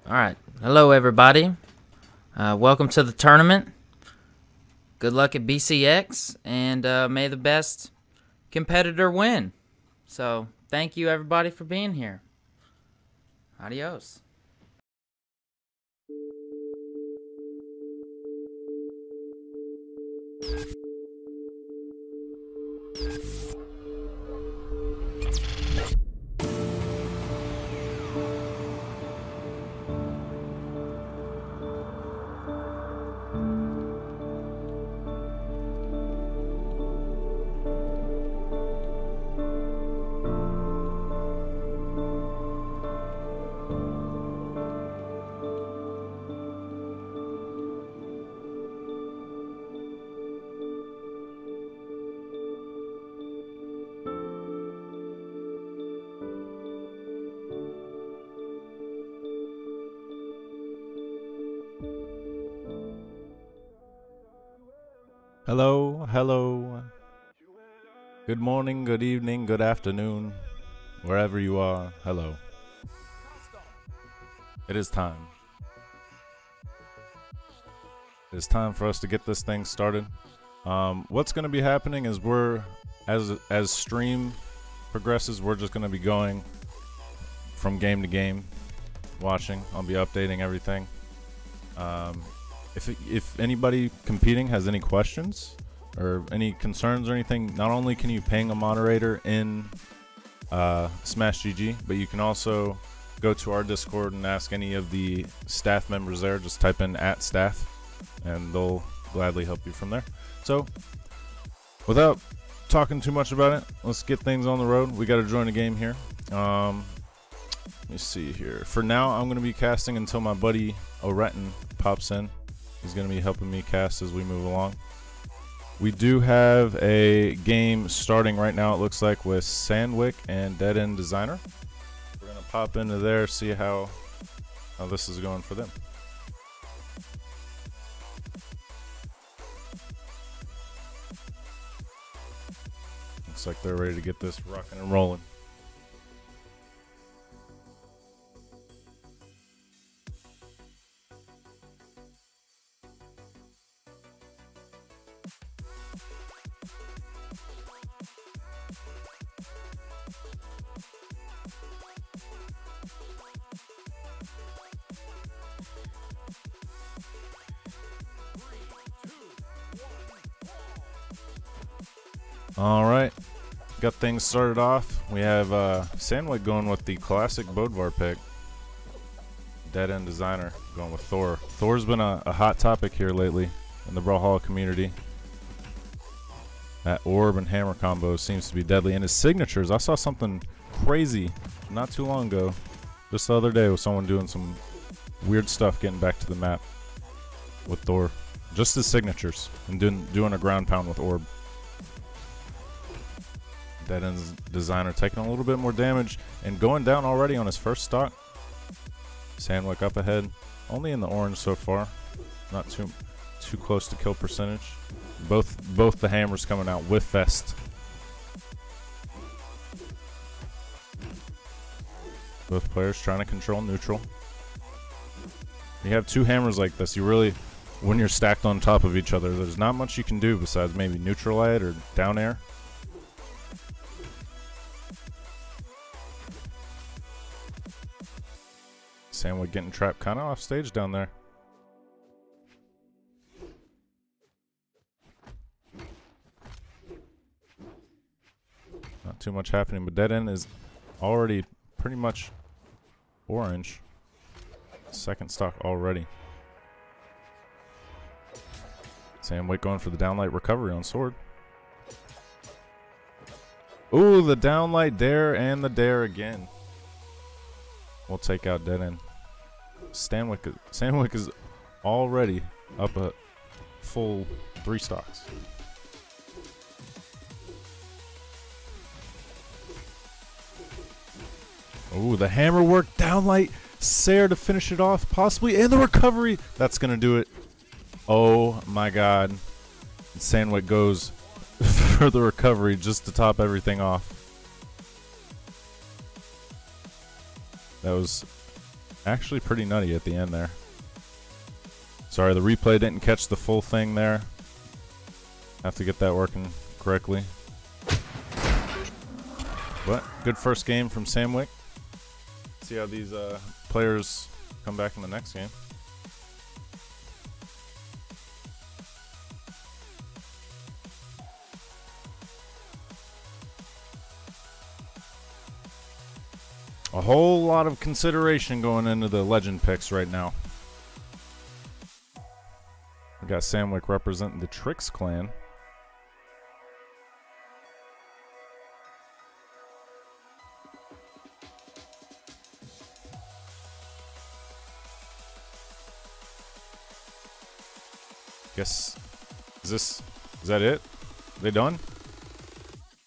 Alright, hello everybody. Welcome to the tournament. Good luck at BCX, and may the best competitor win. So, thank you everybody for being here. Adios. Hello. Good morning, good evening, good afternoon, wherever you are. Hello. It is time. It is time for us to get this thing started. What's going to be happening is as stream progresses, we're just going to be going from game to game, watching. I'll be updating everything. If anybody competing has any questions or any concerns or anything, not only can you ping a moderator in Smash GG, but you can also go to our Discord and ask any of the staff members there. Just type in @staff and they'll gladly help you from there. So without talking too much about it, let's get things on the road. We got to join a game here. Let me see here. For now, I'm going to be casting until my buddy Oreton pops in. He's going to be helping me cast as we move along. We do have a game starting right now, it looks like, with Sandwick and Dead End Designer. We're going to pop into there, see how this is going for them. Looks like they're ready to get this rocking and rolling. Alright, got things started off. We have Sandwick going with the classic Bodvar pick. Dead End Designer going with Thor. Thor's been a hot topic here lately in the Brawlhalla community. That orb and hammer combo seems to be deadly. And his signatures, I saw something crazy not too long ago, just the other day, with someone doing some weird stuff getting back to the map with Thor. Just his signatures and doing a ground pound with orb. Dead End Designer taking a little bit more damage and going down already on his first stock. Sandwick up ahead, only in the orange so far, not too close to kill percentage. Both the hammers coming out with Fest. Both players trying to control neutral. You have two hammers like this, you really, when you're stacked on top of each other, there's not much you can do besides maybe neutral it or down air. Sandwick getting trapped kind of off stage down there. Not too much happening, but Dead End is already pretty much orange. Second stock already. Sandwick going for the downlight recovery on sword. Ooh, the downlight dare and the dare again. We'll take out Dead End. Sandwick is already up a full 3 stocks. Ooh, the hammer work, downlight, Sayer to finish it off, possibly, and the recovery. That's going to do it. Oh my god. Sandwick goes for the recovery just to top everything off. That was Actually pretty nutty at the end there. Sorry, the replay didn't catch the full thing there. Have to get that working correctly. But good first game from Samwick. See how these players come back in the next game. A whole lot of consideration going into the legend picks right now. We got Samwick representing the Tricks clan. Guess, is that it? They done?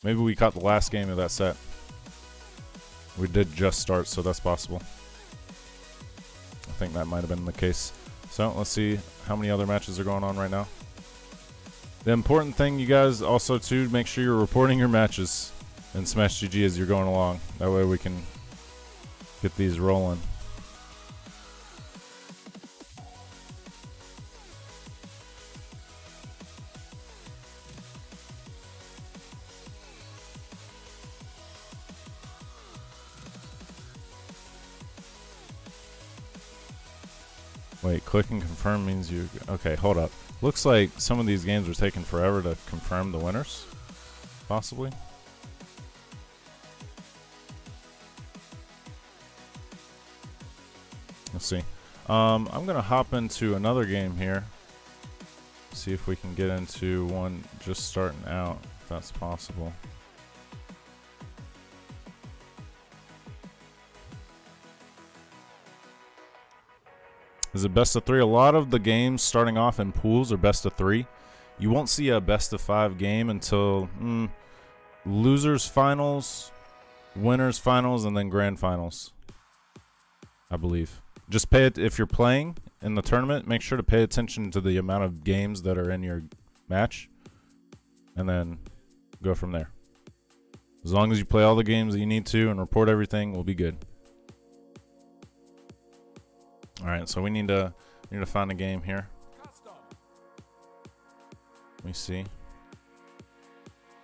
Maybe we caught the last game of that set. We did just start, so that's possible. I think that might have been the case. So let's see how many other matches are going on right now. The important thing, you guys, also too, make sure you're reporting your matches in Smash GG as you're going along. That way we can get these rolling. Wait, click and confirm means you... Okay, hold up. Looks like some of these games are taking forever to confirm the winners. Possibly. Let's see. I'm going to hop into another game here. See if we can get into one just starting out, if that's possible. Is it best of 3? A lot of the games starting off in pools are best of 3. You won't see a best of 5 game until losers finals, winners finals, and then grand finals, I believe. Just pay it if you're playing in the tournament. Make sure to pay attention to the amount of games that are in your match, and then go from there. As long as you play all the games that you need to and report everything, we'll be good. All right, so we need to find a game here. Let me see.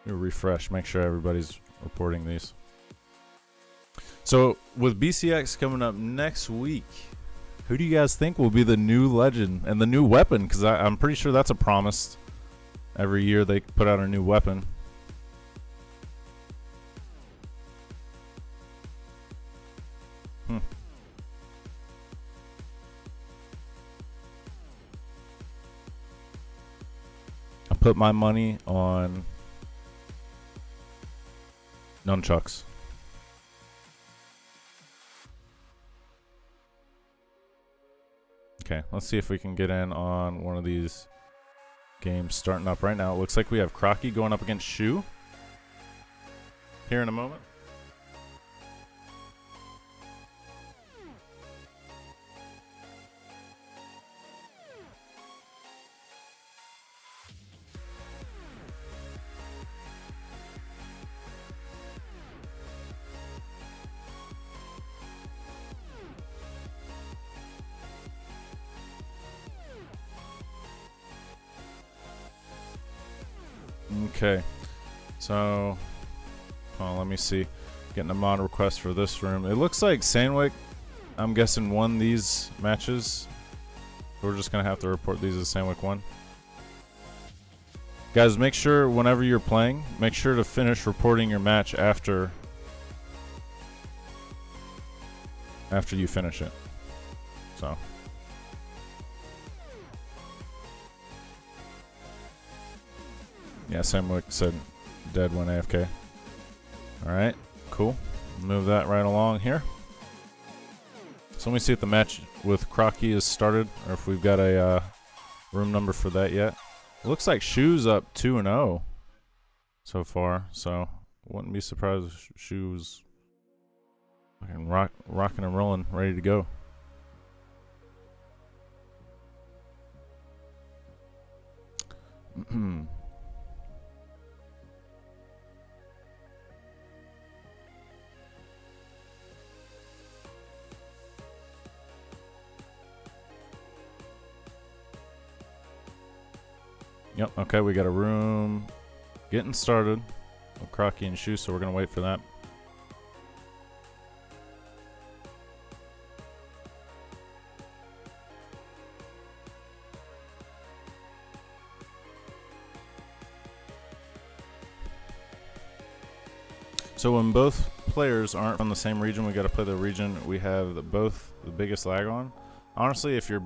We'll refresh, make sure everybody's reporting these. So with BCX coming up next week, who do you guys think will be the new legend and the new weapon? Because I'm pretty sure that's a promise. Every year they put out a new weapon. Put my money on nunchucks. Okay, let's see if we can get in on one of these games starting up right now. It looks like we have Crockie going up against Shu here in a moment. Okay, so let me see. Getting a mod request for this room. It looks like Sandwick, I'm guessing, won these matches. We're just gonna have to report these as Sandwick won. Guys, make sure whenever you're playing, make sure to finish reporting your match after you finish it. So. Yeah, Samwick said dead when AFK. Alright, cool. Move that right along here. So let me see if the match with Crockie is started, or if we've got a room number for that yet. It looks like Shu's up 2-0 so far, so wouldn't be surprised if Shu's fucking rocking and rolling, ready to go. Yep, okay, we got a room getting started with Crockie and Shu, so we're going to wait for that. So when both players aren't from the same region, we got to play the region we have both the biggest lag on. Honestly, if you're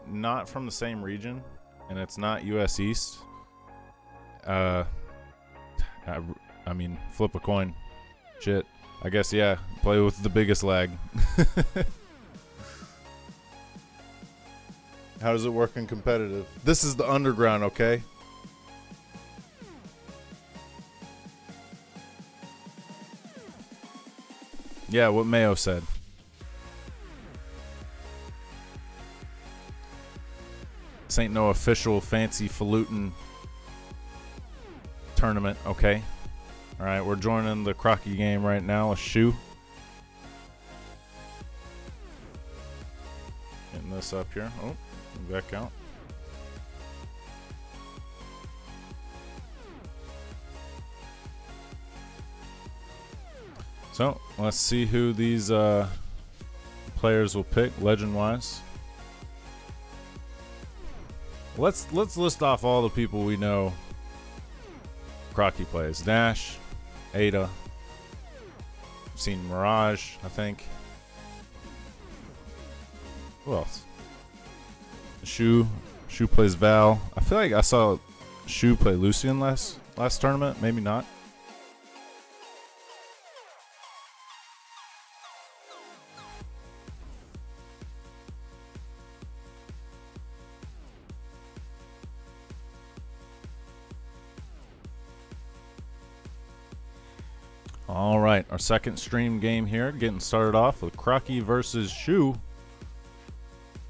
not from the same region and it's not US East, I mean, flip a coin. Shit. I guess, yeah, play with the biggest lag. How does it work in competitive? This is the underground, okay? Yeah, what Mayo said. This ain't no official fancy falutin tournament, okay? Alright, we're joining the Crockie game right now with Shu. Getting this up here. Oh, back out. So, let's see who these players will pick, legend-wise. Let's list off all the people we know Crockie plays. Dash, Ada, seen Mirage, I think. Who else? Shu plays Val. I feel like I saw Shu play Lucian last tournament, maybe not. All right, our second stream game here, getting started off with Crockie versus Shu.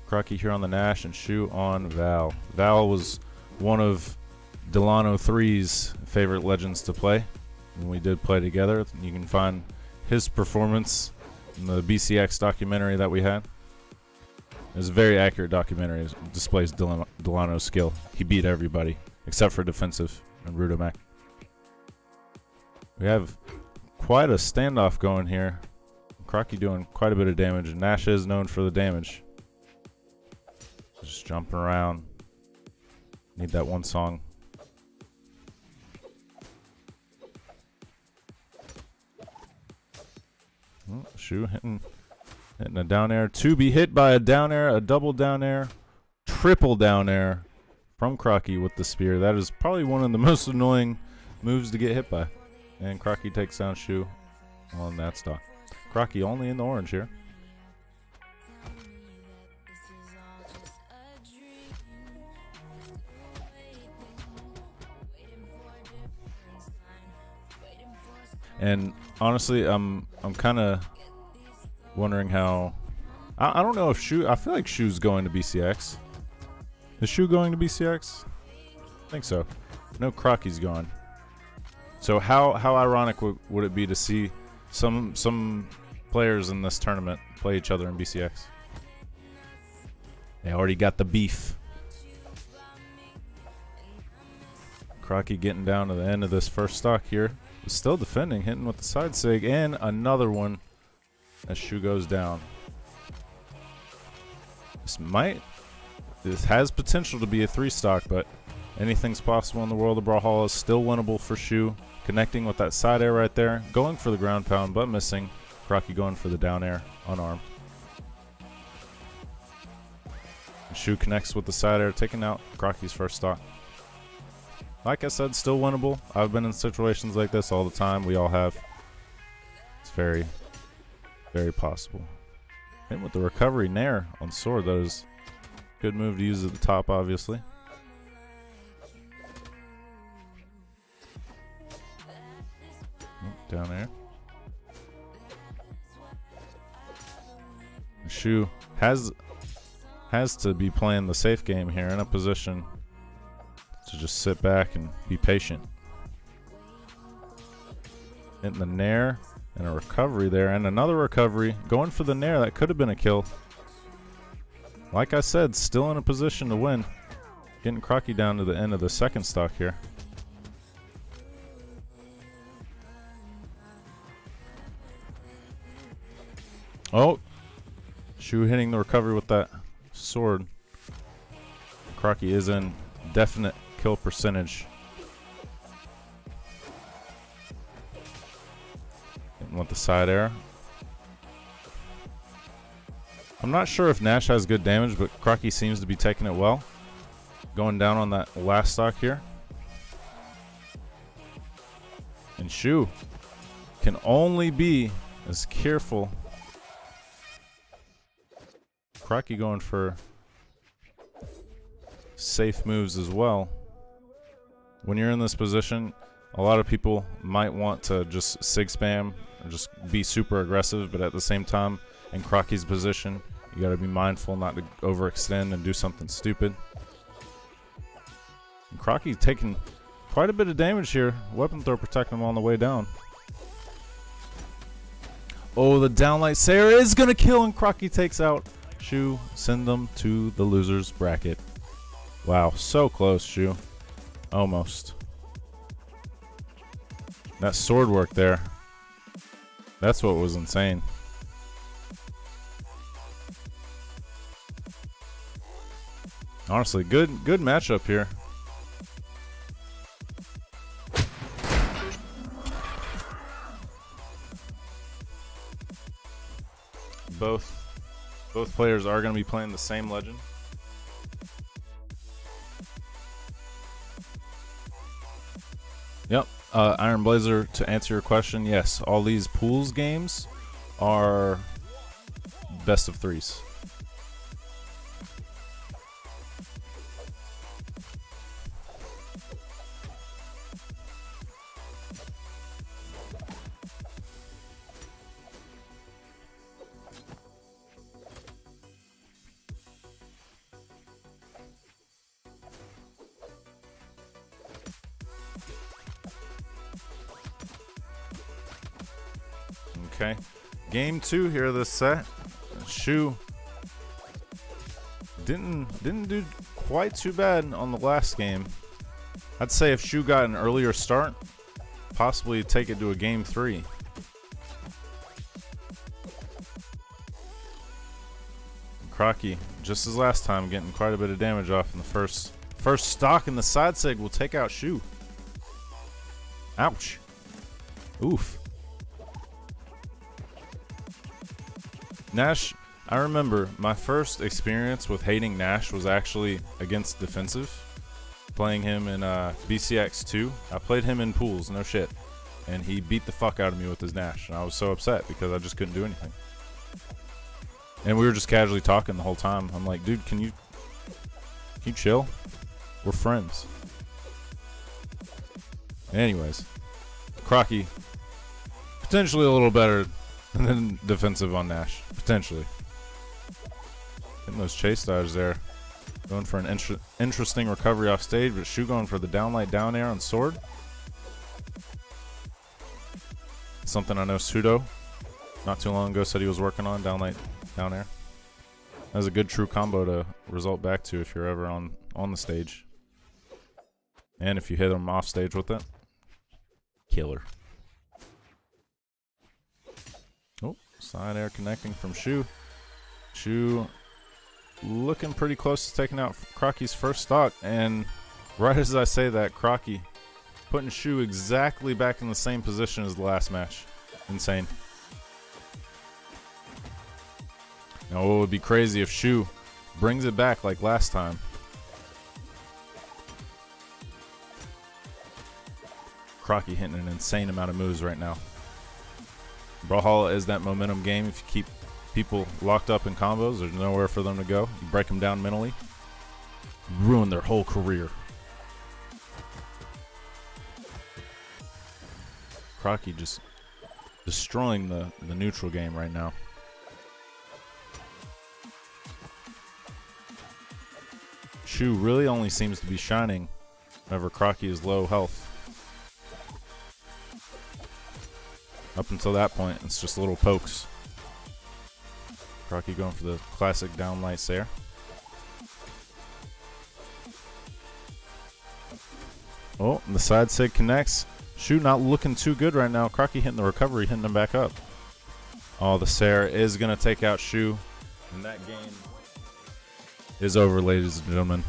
Crockie here on the Nash and Shu on Val. Val was one of Delano 3's favorite legends to play when we did play together. You can find his performance in the BCX documentary that we had. It was a very accurate documentary. It displays Delano's skill. He beat everybody except for defensive and Rudomac. We have quite a standoff going here. Crockie doing quite a bit of damage, and Nash is known for the damage. Just jumping around. Need that one song. Oh, Shu hitting a down air. To be hit by a down air, a double down air, triple down air from Crockie with the spear. That is probably one of the most annoying moves to get hit by. And Crockie takes down Shu on that stock. Crockie only in the orange here. And honestly, I'm kind of wondering how. I don't know if Shu. I feel like Shu's going to BCX. Is Shu going to BCX? I think so. No, Crockie's gone. So how ironic would it be to see some players in this tournament play each other in BCX? They already got the beef. Crockie getting down to the end of this first stock here. Still defending, hitting with the side sig, and another one as Shu goes down. This has potential to be a 3-stock, but anything's possible in the world of Brawlhalla. Is still winnable for Shu. Connecting with that side air right there. Going for the ground pound, but missing. Crockie going for the down air, unarmed. And Shu connects with the side air, taking out Crockie's first stock. Like I said, still winnable. I've been in situations like this all the time. We all have. It's very, very possible. And with the recovery nair on sword, that is a good move to use at the top, obviously. Down there. Shu has to be playing the safe game here, in a position to just sit back and be patient. Hitting the nair and a recovery there, and another recovery. Going for the nair, that could have been a kill. Like I said, still in a position to win. Getting Crockie down to the end of the second stock here. Oh, Shu hitting the recovery with that sword. Crockie is in definite kill percentage. Didn't want the side air. I'm not sure if Nash has good damage, but Crockie seems to be taking it well. Going down on that last stock here. And Shu can only be as careful. Crockie going for safe moves as well. When you're in this position, a lot of people might want to just sig spam or just be super aggressive, but at the same time, in Crockie's position, you got to be mindful not to overextend and do something stupid. And Crockie taking quite a bit of damage here. Weapon throw protecting him on the way down. Oh, the downlight Sarah is going to kill, and Crockie takes out Shu. Send them to the loser's bracket. Wow, so close, Shu. Almost. That sword work there. That's what was insane. Honestly, good matchup here. Both players are going to be playing the same legend. Yep. Iron Blazer, to answer your question, yes, all these pools games are best of threes. Okay, game 2 here of this set. Shu didn't do quite too bad on the last game. I'd say if Shu got an earlier start, possibly take it to a game 3. Crockie, just as last time, getting quite a bit of damage off in the first stock, and the side sig will take out Shu. Ouch. Oof. Nash, I remember my first experience with hating Nash was actually against defensive. Playing him in BCX 2. I played him in pools, no shit. And he beat the fuck out of me with his Nash. And I was so upset because I just couldn't do anything. And we were just casually talking the whole time. I'm like, dude, can you chill? We're friends. Anyways, Crockie, potentially a little better than defensive on Nash. Potentially. Getting those chase dodges there. Going for an interesting recovery off stage, but Shu going for the downlight down air on sword. Something I know Pseudo not too long ago said he was working on, downlight down air. That's a good true combo to result back to if you're ever on the stage. And if you hit him off stage with it, killer. Oh, side air connecting from Shu. Shu looking pretty close to taking out Crockie's first stock, and right as I say that, Crockie putting Shu exactly back in the same position as the last match. Insane. Now what would be crazy if Shu brings it back like last time. Crockie hitting an insane amount of moves right now. Brawlhalla is that momentum game. If you keep people locked up in combos, there's nowhere for them to go. You break them down mentally, ruin their whole career. Crockie just destroying the neutral game right now. Shu really only seems to be shining whenever Crockie is low health. Up until that point, it's just little pokes. Crockie going for the classic downlight there. Oh, and the side sig connects. Shoe not looking too good right now. Crockie hitting the recovery, hitting him back up. Oh, the Sarah is going to take out Shoe. And that game is over, ladies and gentlemen.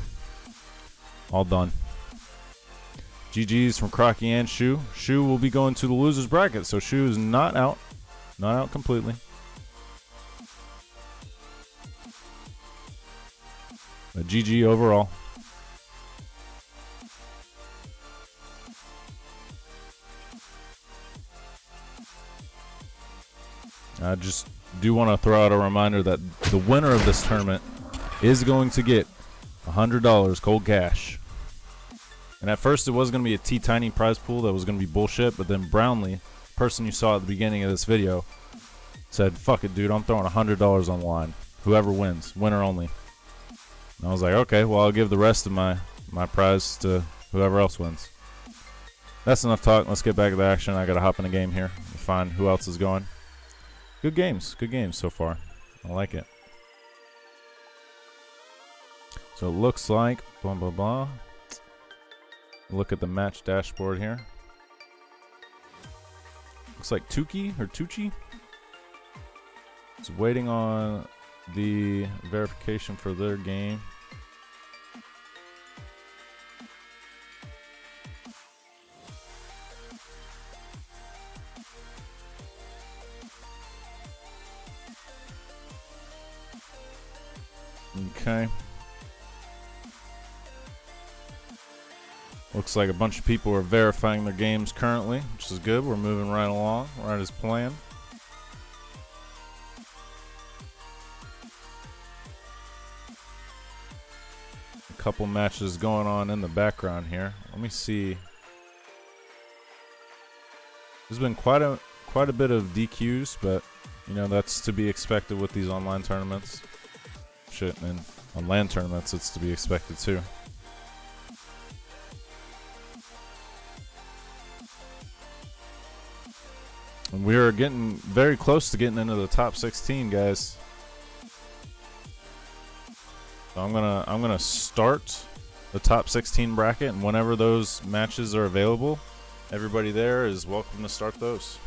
All done. GG's from Crockie and Shoe. Shoe will be going to the loser's bracket, so Shoe is not out. Not out completely. But GG overall. I just do want to throw out a reminder that the winner of this tournament is going to get $100 cold cash. And at first it was going to be a T-Tiny prize pool that was going to be bullshit, but then Brownlee, person you saw at the beginning of this video, said, fuck it, dude, I'm throwing $100 on the line. Whoever wins, winner only. And I was like, okay, well, I'll give the rest of my prize to whoever else wins. That's enough talk. Let's get back to the action. I got to hop in a game here and find who else is going. Good games so far. I like it. So it looks like, blah, blah, blah. Look at the match dashboard here. Looks like Tuki or Tucci is waiting on the verification for their game. Okay. Looks like a bunch of people are verifying their games currently, which is good. We're moving right along, right as planned. A couple matches going on in the background here. Let me see. There's been quite a bit of DQs, but you know that's to be expected with these online tournaments. Shit, and on LAN tournaments, it's to be expected too. And we are getting very close to getting into the top 16, guys. So I'm gonna start the top 16 bracket, and whenever those matches are available, everybody there is welcome to start those.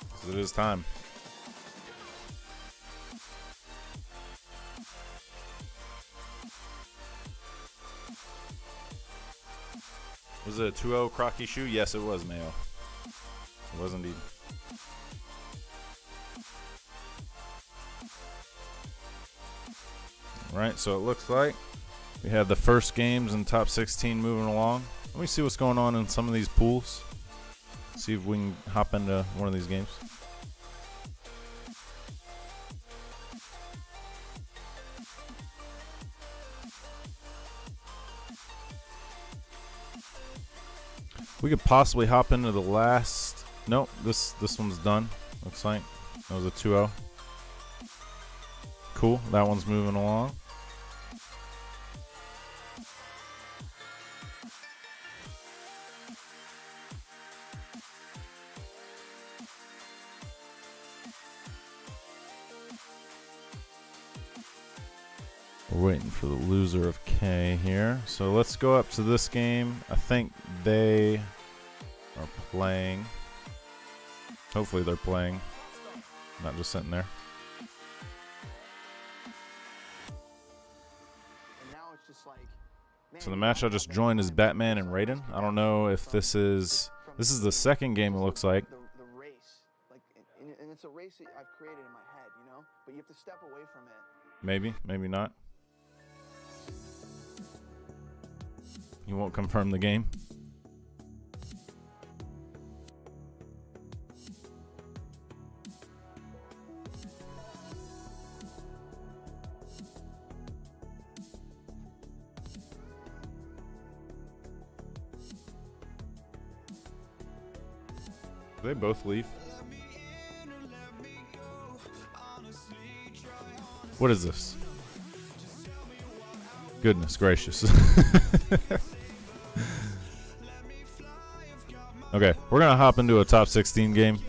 'Cause it is time. Was it a 2-0 Crockie Shoe? Yes, it was, Mayo. It was indeed. Alright, so it looks like we have the first games in top 16 moving along. Let me see what's going on in some of these pools. See if we can hop into one of these games. We could possibly hop into the last. Nope, this one's done. Looks like that was a 2-0. Cool, that one's moving along. We're waiting for the loser of K here. So let's go up to this game. I think they are playing. Hopefully they're playing, not just sitting there. So the match I just joined is Batman and Raiden. I don't know if this is the second game, it looks like. The race, like, and it's a race that I've created in my head, you know, but you have to step away from it. Maybe, maybe not. You won't confirm the game. Do they both leave? What is this? Goodness gracious. Okay, we're gonna hop into a top 16 game.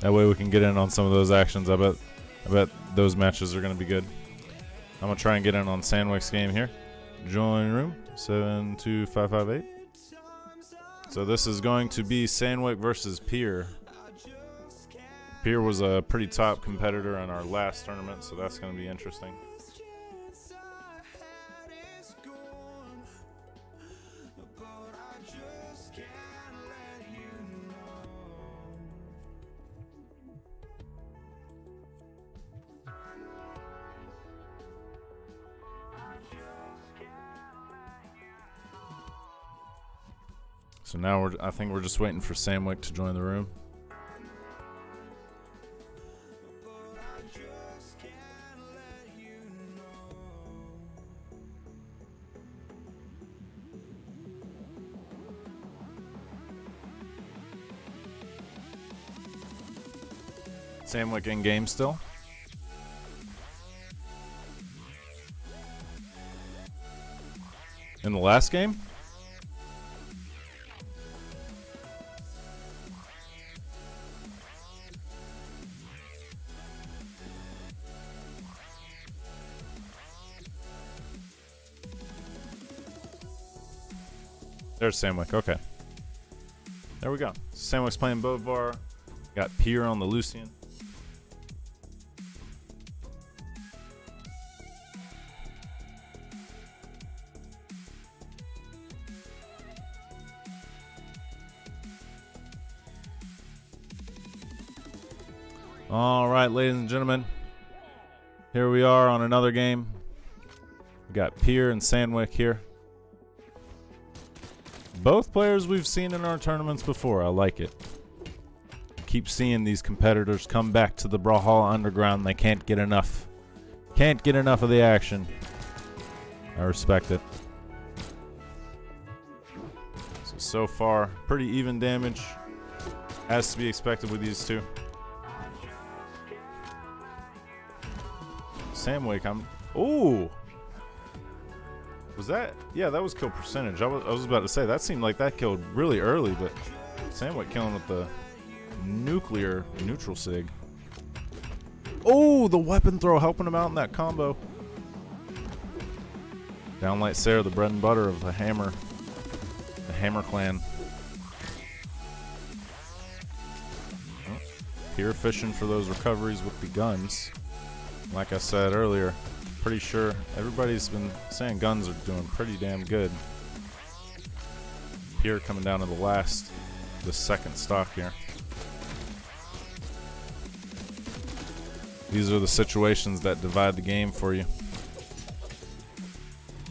That way we can get in on some of those actions. I bet those matches are gonna be good. I'm gonna try and get in on Sandwick's game here. Join room 72558. So this is going to be Sandwick versus Pier. Pier was a pretty top competitor in our last tournament, so that's going to be interesting. So now I think we're just waiting for Sandwick to join the room. Sandwick in game still. In the last game? There's Sandwick, okay. There we go. Sandwick's playing Bodvar. Got Pier on the Lucian. All right, ladies and gentlemen. Here we are on another game. We got Pier and Sandwick here. Both players we've seen in our tournaments before. I like it. Keep seeing these competitors come back to the Brawlhalla Underground. They can't get enough. Can't get enough of the action. I respect it. So far, pretty even damage. As to be expected with these two. Sandwick, ooh! Was that? Yeah, that was kill percentage. I was about to say, that seemed like that killed really early, but Sandwick killing with the neutral sig. Oh, the weapon throw helping him out in that combo. Downlight Sarah, the bread and butter of the Hammer clan. Oh, Pier fishing for those recoveries with the guns. Like I said earlier, pretty sure everybody's been saying guns are doing pretty damn good. Pier coming down to the second stock here. These are the situations that divide the game for you.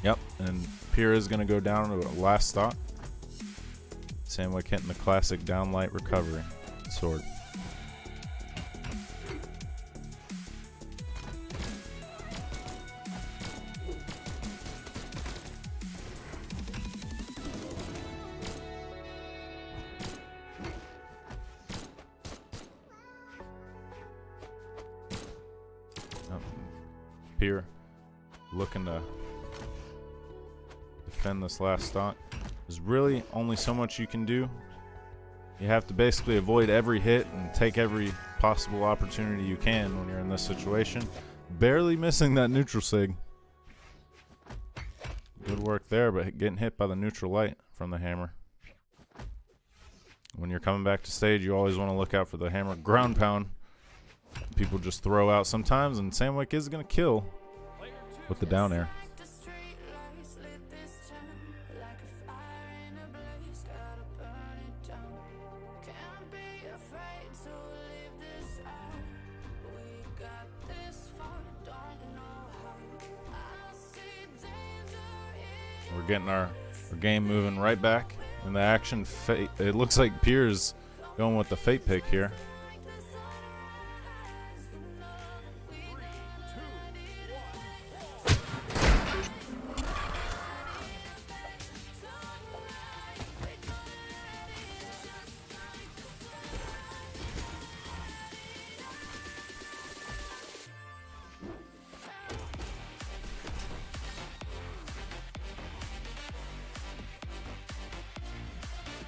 Yep, and Pier is going to go down to the last stock. Sandwick hitting the classic downlight recovery sword. Pier looking to defend this last stock. There's really only so much you can do. You have to basically avoid every hit and take every possible opportunity you can when you're in this situation. Barely missing that neutral sig. Good work there, but getting hit by the neutral light from the Hammer. When you're coming back to stage, you always want to look out for the Hammer ground pound. People just throw out sometimes, and Sandwick is going to kill with the down air. We're getting our game moving right back in the action. It looks like Pier's going with the fate pick here.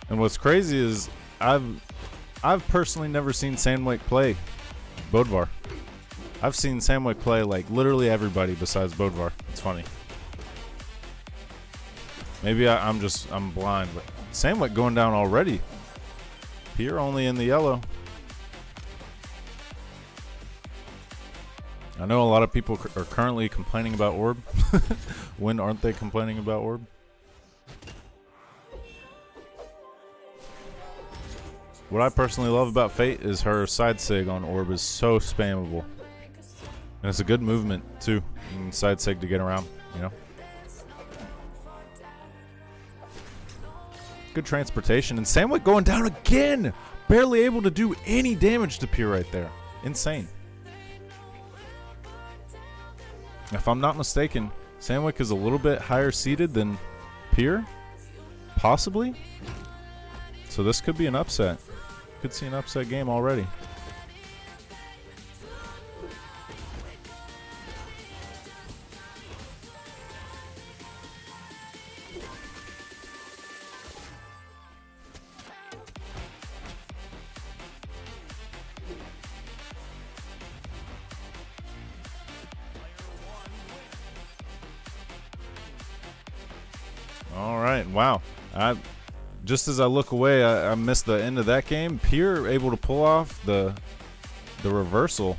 And what's crazy is I've personally never seen Sandwick play Bodvar. I've seen Sandwick play like literally everybody besides Bodvar. It's funny. Maybe I'm blind, but Zinquer going down already. Pier only in the yellow. I know a lot of people are currently complaining about Orb. When aren't they complaining about Orb? What I personally love about Fate is her side sig on Orb is so spammable. And it's a good movement too. You can side sig to get around, you know. Good transportation. And Zinquer going down again! Barely able to do any damage to Pier right there. Insane. If I'm not mistaken, Zinquer is a little bit higher seeded than Pier. Possibly. So this could be an upset. Could see an upset game already. All right, wow. Just as I look away, I missed the end of that game. Pier able to pull off the reversal.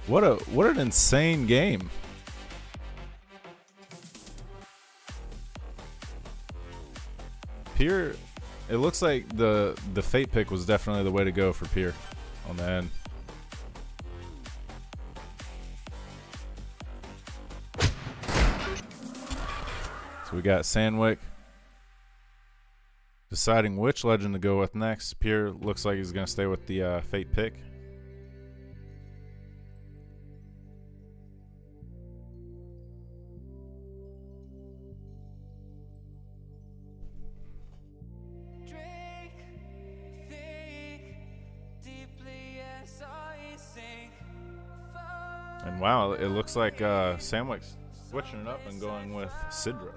What an insane game. Pier, it looks like the Fate pick was definitely the way to go for Pier on the end. We got Zinquer deciding which legend to go with next. Pier looks like he's going to stay with the Fate pick. And wow, it looks like Zinquer's switching it up and going with Sidra.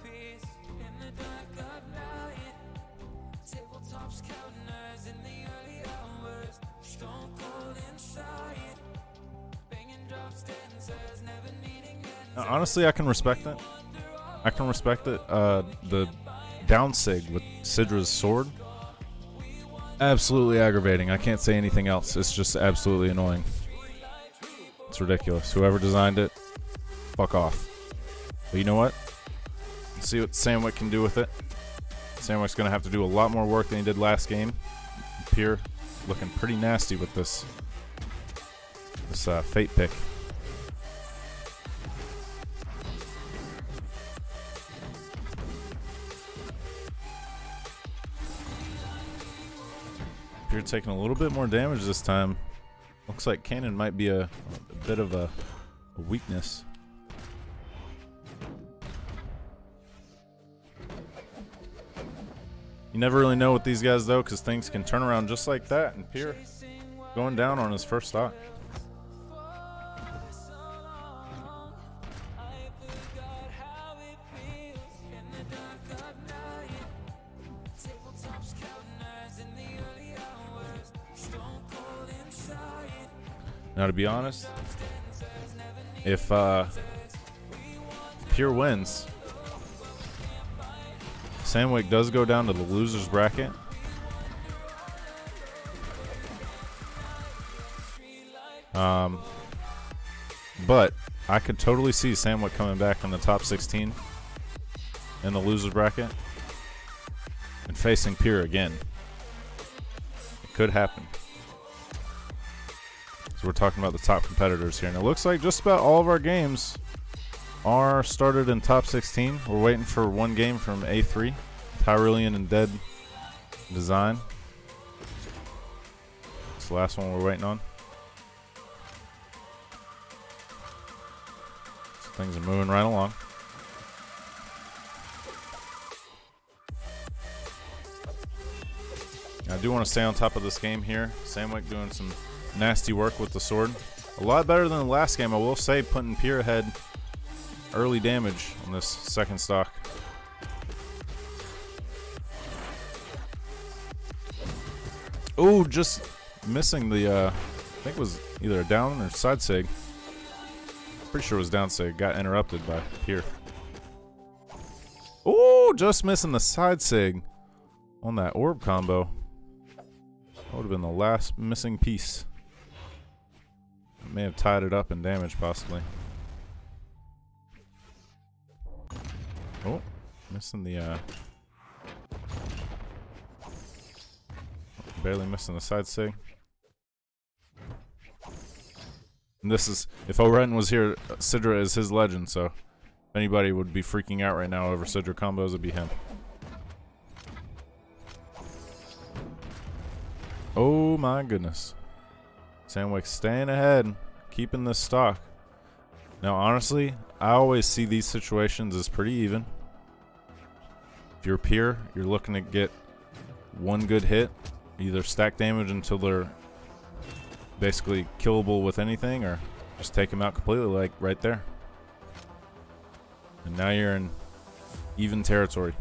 Honestly, I can respect it. I can respect it. The down sig with Sidra's sword, absolutely aggravating. I can't say anything else. It's just absolutely annoying. It's ridiculous. Whoever designed it, fuck off. But you know what? Let's see what Zinquer can do with it. Zinquer's going to have to do a lot more work than he did last game. Pier looking pretty nasty with this Fate pick. Pier taking a little bit more damage this time. Looks like Cannon might be a bit of a weakness. You never really know with these guys though, because things can turn around just like that. And Pier going down on his first stock. Now, to be honest, if Pier wins, Zinquer does go down to the loser's bracket. But I could totally see Zinquer coming back in the top 16 in the loser's bracket and facing Pier again. It could happen. So we're talking about the top competitors here. And it looks like just about all of our games are started in top 16. We're waiting for one game from A3, Tyrolean and Dead Design. It's the last one we're waiting on. So things are moving right along. I do want to stay on top of this game here. Zinquer doing some nasty work with the sword. A lot better than the last game, I will say, putting Pier ahead. Early damage on this second stock. Oh, just missing the, I think it was either a down or side sig. Pretty sure it was down sig. Got interrupted by Pier. Oh, just missing the side sig on that orb combo. That would have been the last missing piece. It may have tied it up in damage, possibly. Oh, missing the barely missing the side sig. And this is, if O'Ren was here, Sidra is his legend, so if anybody would be freaking out right now over Sidra combos, it'd be him. Oh my goodness. Sandwick staying ahead, keeping this stock. Now honestly, I always see these situations as pretty even. If you're Pier, you're looking to get one good hit, either stack damage until they're basically killable with anything, or just take them out completely, like right there. And now you're in even territory.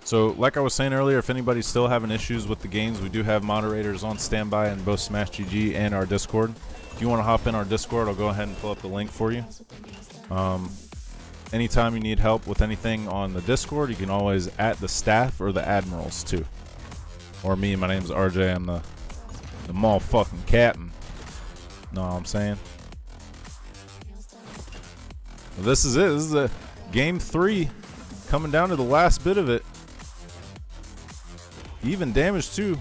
So like I was saying earlier, if anybody's still having issues with the games, we do have moderators on standby in both Smash GG and our Discord. If you want to hop in our Discord, I'll go ahead and pull up the link for you. Anytime you need help with anything on the Discord, you can always @ the staff or the admirals too. Or me, my name's RJ, I'm the motherfucking captain. Know what I'm saying? Well, this is it. This is a game 3 coming down to the last bit of it. Even damage too.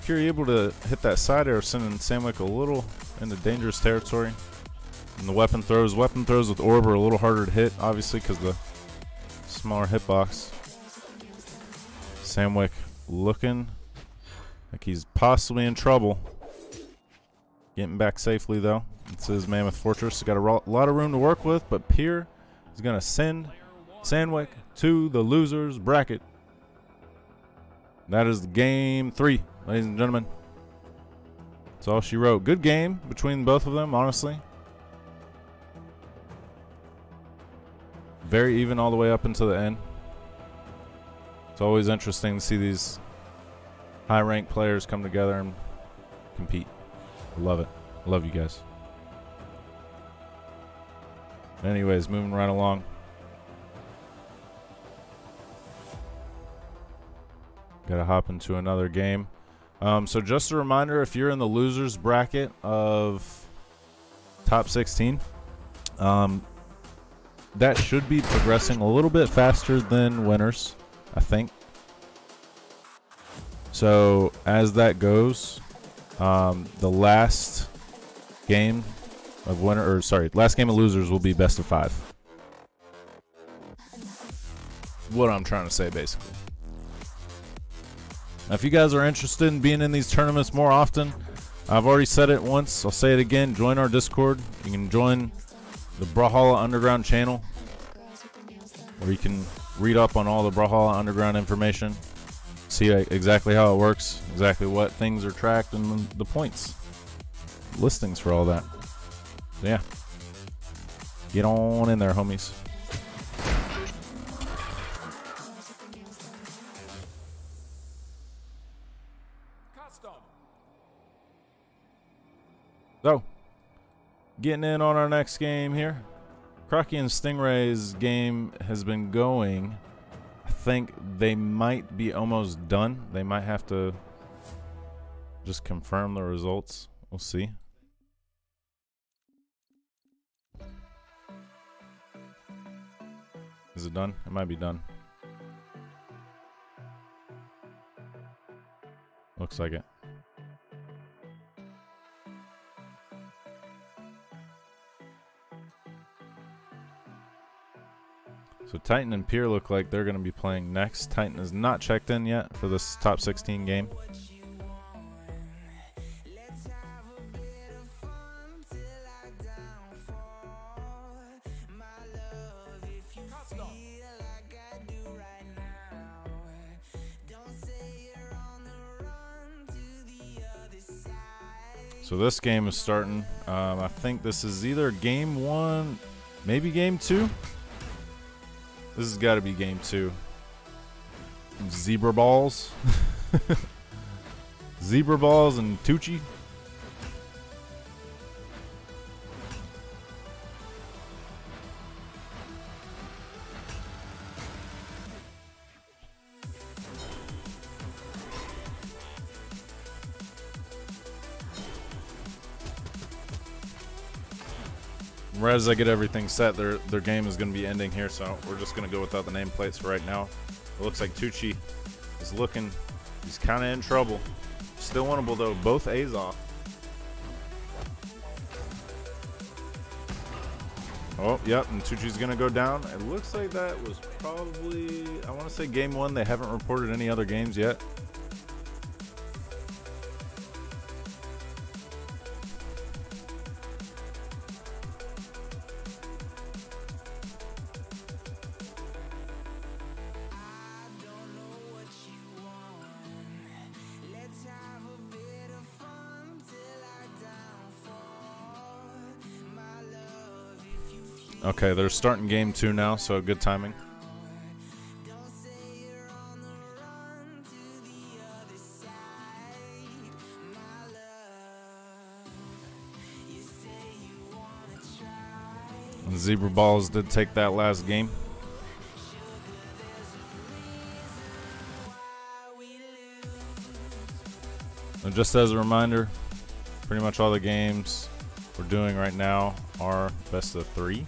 If you're able to hit that side air, sending Sandwick a little into dangerous territory. And the weapon throws with orb are a little harder to hit, obviously, because the smaller hitbox. Sandwick looking like he's possibly in trouble. Getting back safely though. It's his Mammoth Fortress. He's got a lot of room to work with, but Pier is gonna send Sandwick to the losers bracket. That is game 3, ladies and gentlemen. That's all she wrote. Good game between both of them, honestly. Very even all the way up until the end. It's always interesting to see these high-ranked players come together and compete. I love it. I love you guys. Anyways, moving right along. Gotta hop into another game. So just a reminder, if you're in the losers bracket of top 16, that should be progressing a little bit faster than winners, I think. So as that goes, the last game of last game of losers will be best of 5. What I'm trying to say, basically. Now, if you guys are interested in being in these tournaments more often, I've already said it once, I'll say it again, join our Discord. You can join the Brawlhalla Underground channel, where you can read up on all the Brawlhalla Underground information, see exactly how it works, exactly what things are tracked, and the points, listings for all that. So yeah, get on in there, homies. So, getting in on our next game here. Crockie and Stingray's game has been going. I think they might be almost done. They might have to just confirm the results. We'll see. Is it done? It might be done. Looks like it. So Titan and Pier look like they're going to be playing next. Titan is not checked in yet for this top 16 game. So this game is starting. I think this is either game 1, maybe game 2. This has got to be game 2. Zebra balls. Zebra balls and Tucci. Right as I get everything set, their game is going to be ending here, so we're just going to go without the nameplates for right now. It looks like Tucci is looking, he's kind of in trouble. Still winnable though, both A's off. Oh, yep, and Tucci's going to go down. It looks like that was probably, I want to say game one. They haven't reported any other games yet. Okay, they're starting game two now, so good timing. And Zebra Balls did take that last game. And just as a reminder, pretty much all the games we're doing right now are best of 3.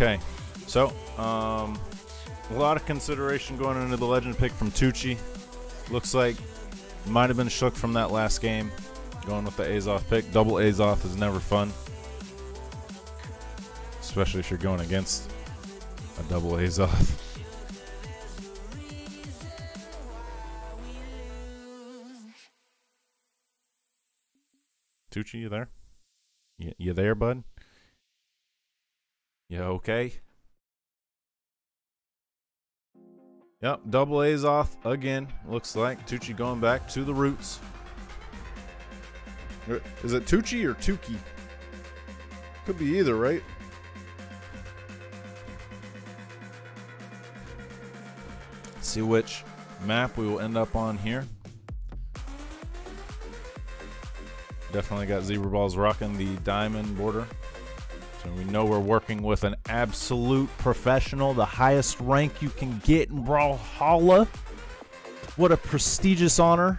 Okay, so a lot of consideration going into the legend pick from Tucci. Looks like might have been shook from that last game. Going with the A's off pick. Double A's off is never fun, especially if you're going against a double A's off. Tucci, you there? You there, bud? Yeah, okay. Yep, double A's off again. Looks like Tucci going back to the roots. Is it Tucci or Tukey? Could be either, right? Let's see which map we will end up on here. Definitely got Zebra Balls rocking the diamond border. So we know we're working with an absolute professional, the highest rank you can get in Brawlhalla. What a prestigious honor,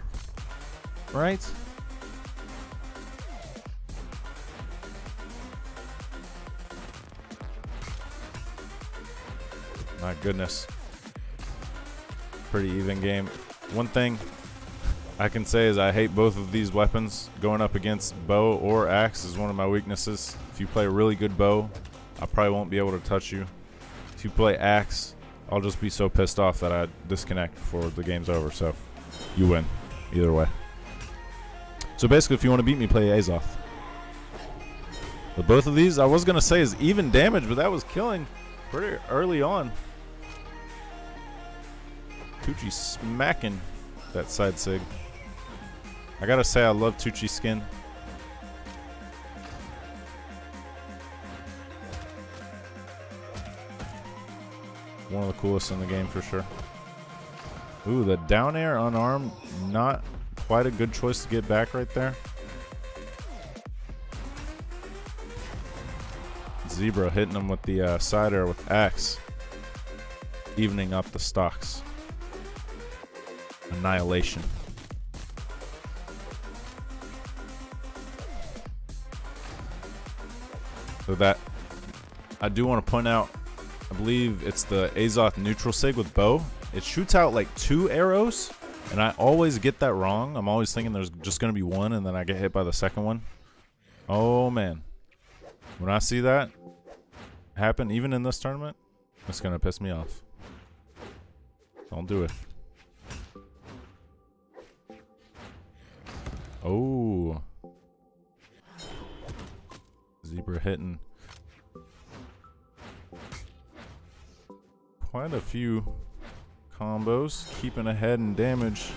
right? My goodness. Pretty even game. One thing I can say is I hate both of these weapons. Going up against bow or axe is one of my weaknesses. If you play a really good bow, I probably won't be able to touch you. If you play axe, I'll just be so pissed off that I disconnect before the game's over. So you win either way. So basically, if you want to beat me, play A's off. But both of these, I was going to say is even damage, but that was killing pretty early on. Tucci smacking that side sig. I gotta say I love Tucci's skin. One of the coolest in the game for sure. Ooh, the down air unarmed, not quite a good choice to get back right there. Zebra hitting him with the side air with axe, evening up the stocks. Annihilation. So that I do want to point out, I believe it's the Azoth neutral sig with bow. It shoots out like 2 arrows, and I always get that wrong. I'm always thinking there's just going to be one, and then I get hit by the second one. Oh man, when I see that happen, even in this tournament, it's going to piss me off. Don't do it. Oh, Zebra hitting quite a few combos, keeping ahead in damage.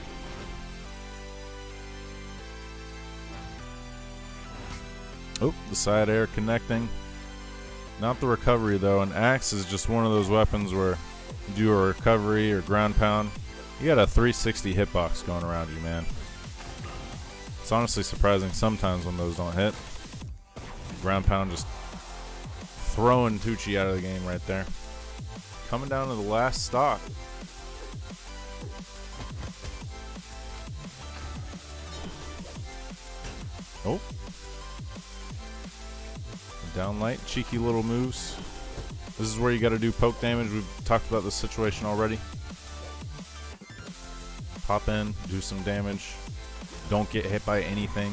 Oh, the side air connecting. Not the recovery, though. An axe is just one of those weapons where you do a recovery or ground pound. You got a 360 hitbox going around you, man. It's honestly surprising sometimes when those don't hit. Ground pound just throwing Tucci out of the game right there. Coming down to the last stock. Oh. Down light, cheeky little moves. This is where you got to do poke damage. We've talked about this situation already. Pop in, do some damage. Don't get hit by anything.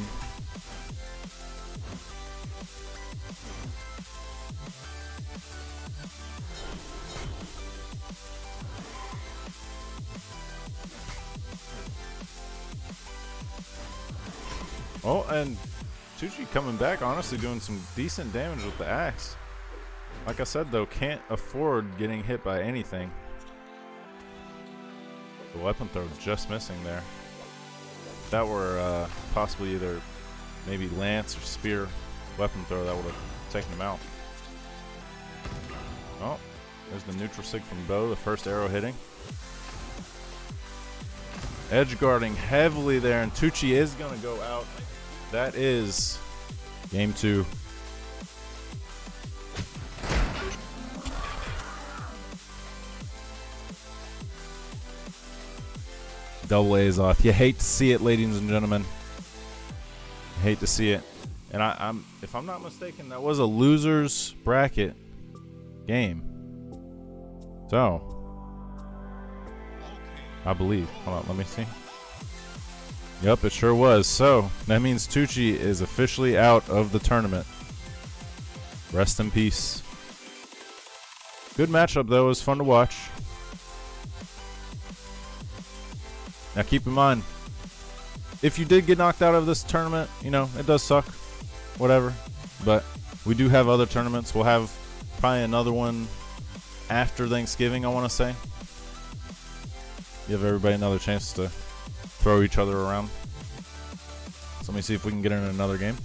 Oh, and Tucci coming back, honestly doing some decent damage with the axe. Like I said, though, can't afford getting hit by anything. The weapon throw just missing there. If that were possibly either maybe lance or spear weapon throw, that would have taken him out. Oh, there's the neutral sig from Bo, the first arrow hitting. Edge guarding heavily there, and Tucci is going to go out. That is game 2. Double A's off. You hate to see it, ladies and gentlemen. You hate to see it. And I'm, if I'm not mistaken, that was a loser's bracket game. So, I believe. Hold on, let me see. Yep, it sure was. So, that means Tucci is officially out of the tournament. Rest in peace. Good matchup, though. It was fun to watch. Now, keep in mind, if you did get knocked out of this tournament, you know, it does suck. Whatever. But we do have other tournaments. We'll have probably another one after Thanksgiving, I want to say. Give everybody another chance to throw each other around. So let me see if we can get in another game.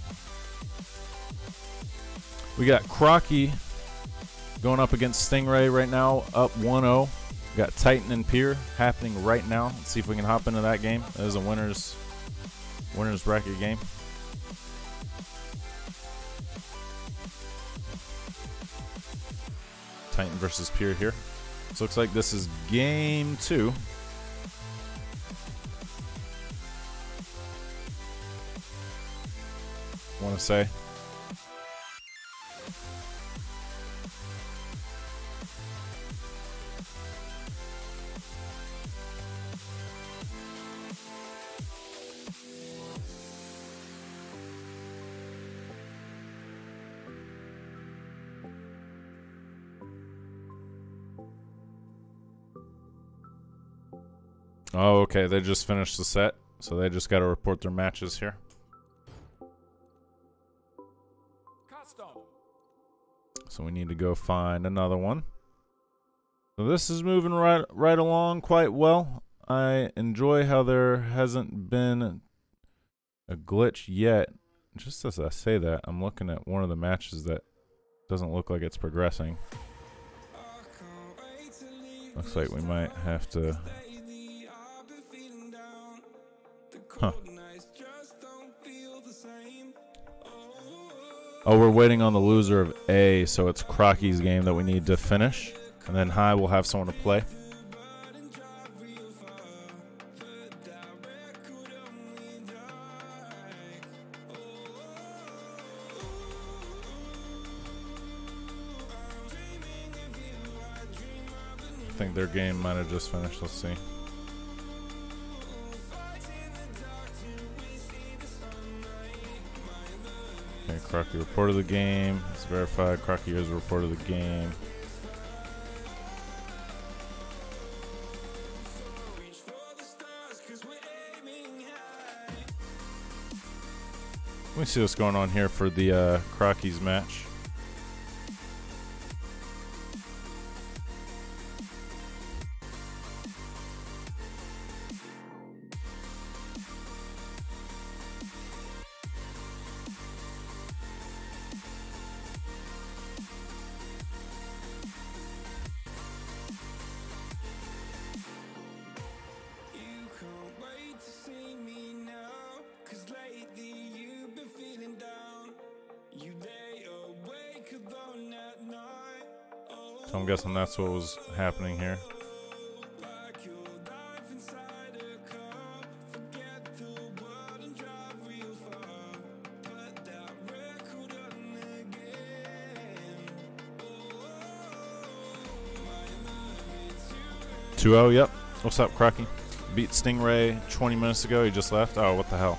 We got Crockie going up against Stingray right now, up 1-0. We got Titan and Pier happening right now. Let's see if we can hop into that game. That is a winner's bracket game. Titan versus Pier here. So looks like this is game 2. Want to say. Oh, okay. They just finished the set, so they just got to report their matches here. So we need to go find another one. So this is moving right along quite well. I enjoy how there hasn't been a glitch yet. Just as I say that, I'm looking at one of the matches that doesn't look like it's progressing. Looks like we might have to... Huh. Oh, we're waiting on the loser of A, so it's Crockie's game that we need to finish. And then High will have someone to play. I think their game might have just finished. Let's see. Okay, Crockie reported the game. It's verified. Crockie has reported the game. Let me see what's going on here for the Crockie's match. So I'm guessing that's what was happening here. Yep. What's up, Crockie? Beat Stingray 20 minutes ago. He just left. Oh, what the hell?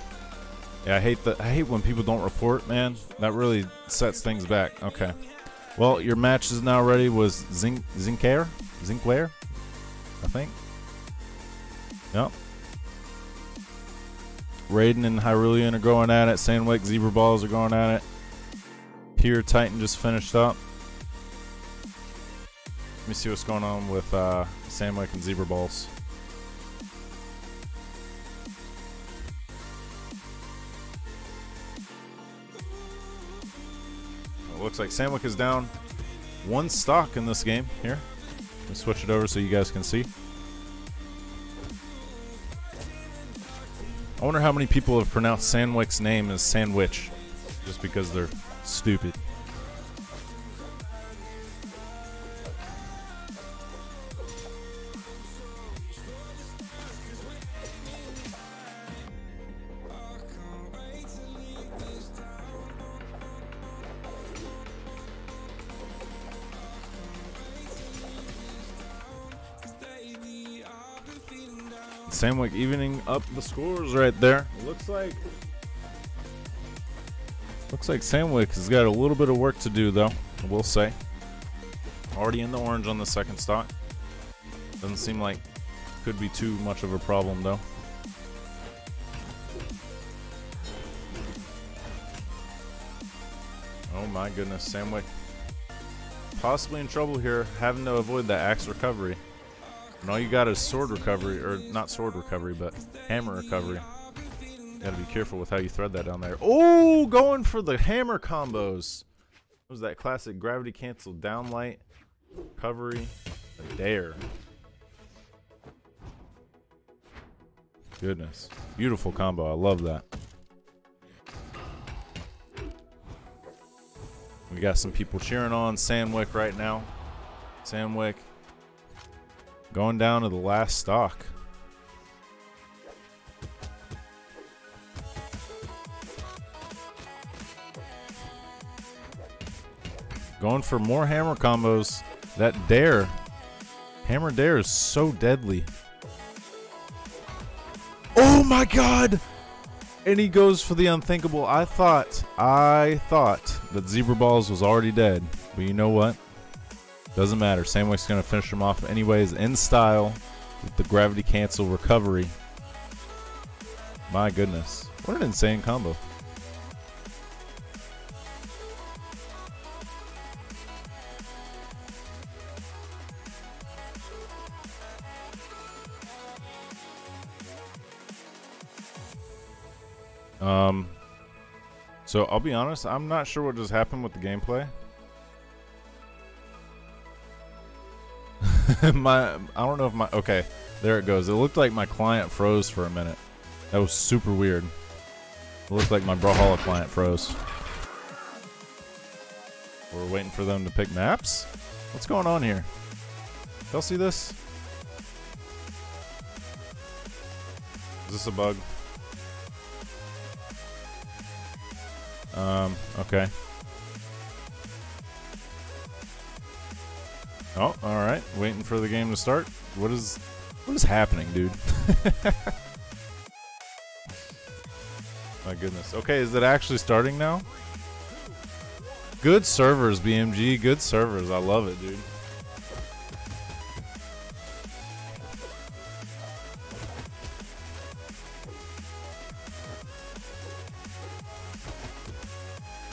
Yeah, I hate when people don't report, man. That really sets things back. Okay. Well, your match is now ready. Was Zinquer, I think. Yep. Raiden and Hyrulean are going at it. Sandwick, Zebra Balls are going at it. Pier Titan just finished up. Let me see what's going on with Sandwick and Zebra Balls. It looks like Sandwick is down 1 stock in this game here. Let me switch it over so you guys can see. I wonder how many people have pronounced Sandwick's name as Sandwich just because they're stupid. Sandwick evening up the scores right there. It looks like Sandwick has got a little bit of work to do, though, I will say. Already in the orange on the second stock. Doesn't seem like could be too much of a problem, though. Oh my goodness, Sandwick possibly in trouble here, having to avoid that axe recovery. And all you got is sword recovery, or not sword recovery, but hammer recovery. Gotta be careful with how you thread that down there. Oh, going for the hammer combos. What was that classic gravity cancel downlight recovery? A dare. Goodness. Beautiful combo. I love that. We got some people cheering on Sandwick right now. Sandwick going down to the last stock. Going for more hammer combos. That dare. Hammer dare is so deadly. Oh my god! And he goes for the unthinkable. I thought that Zebra Balls was already dead. But you know what? Doesn't matter. Sandwick's going to finish him off anyways in style with the gravity cancel recovery. My goodness. What an insane combo. So I'll be honest, I'm not sure what just happened with the gameplay. I don't know if my, okay, there it goes. It looked like my client froze for a minute. That was super weird. It looked like my Brawlhalla client froze. We're waiting for them to pick maps? What's going on here? Y'all see this? Is this a bug? Okay. Oh, alright. Waiting for the game to start. What is happening, dude? My goodness. Okay, is it actually starting now? Good servers, BMG. Good servers. I love it, dude.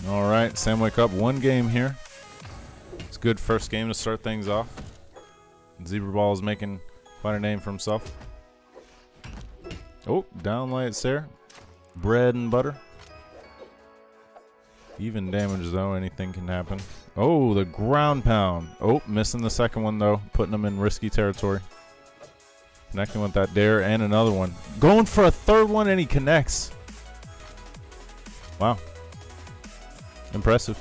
Alright, Sandwick up 1 game here. It's a good first game to start things off. Zebra Ball is making quite a name for himself. Oh, downlights there. Bread and butter. Even damage though, anything can happen. Oh, the ground pound. Oh, missing the second one though. Putting him in risky territory. Connecting with that dare and another one. Going for a third one and he connects. Wow. Impressive.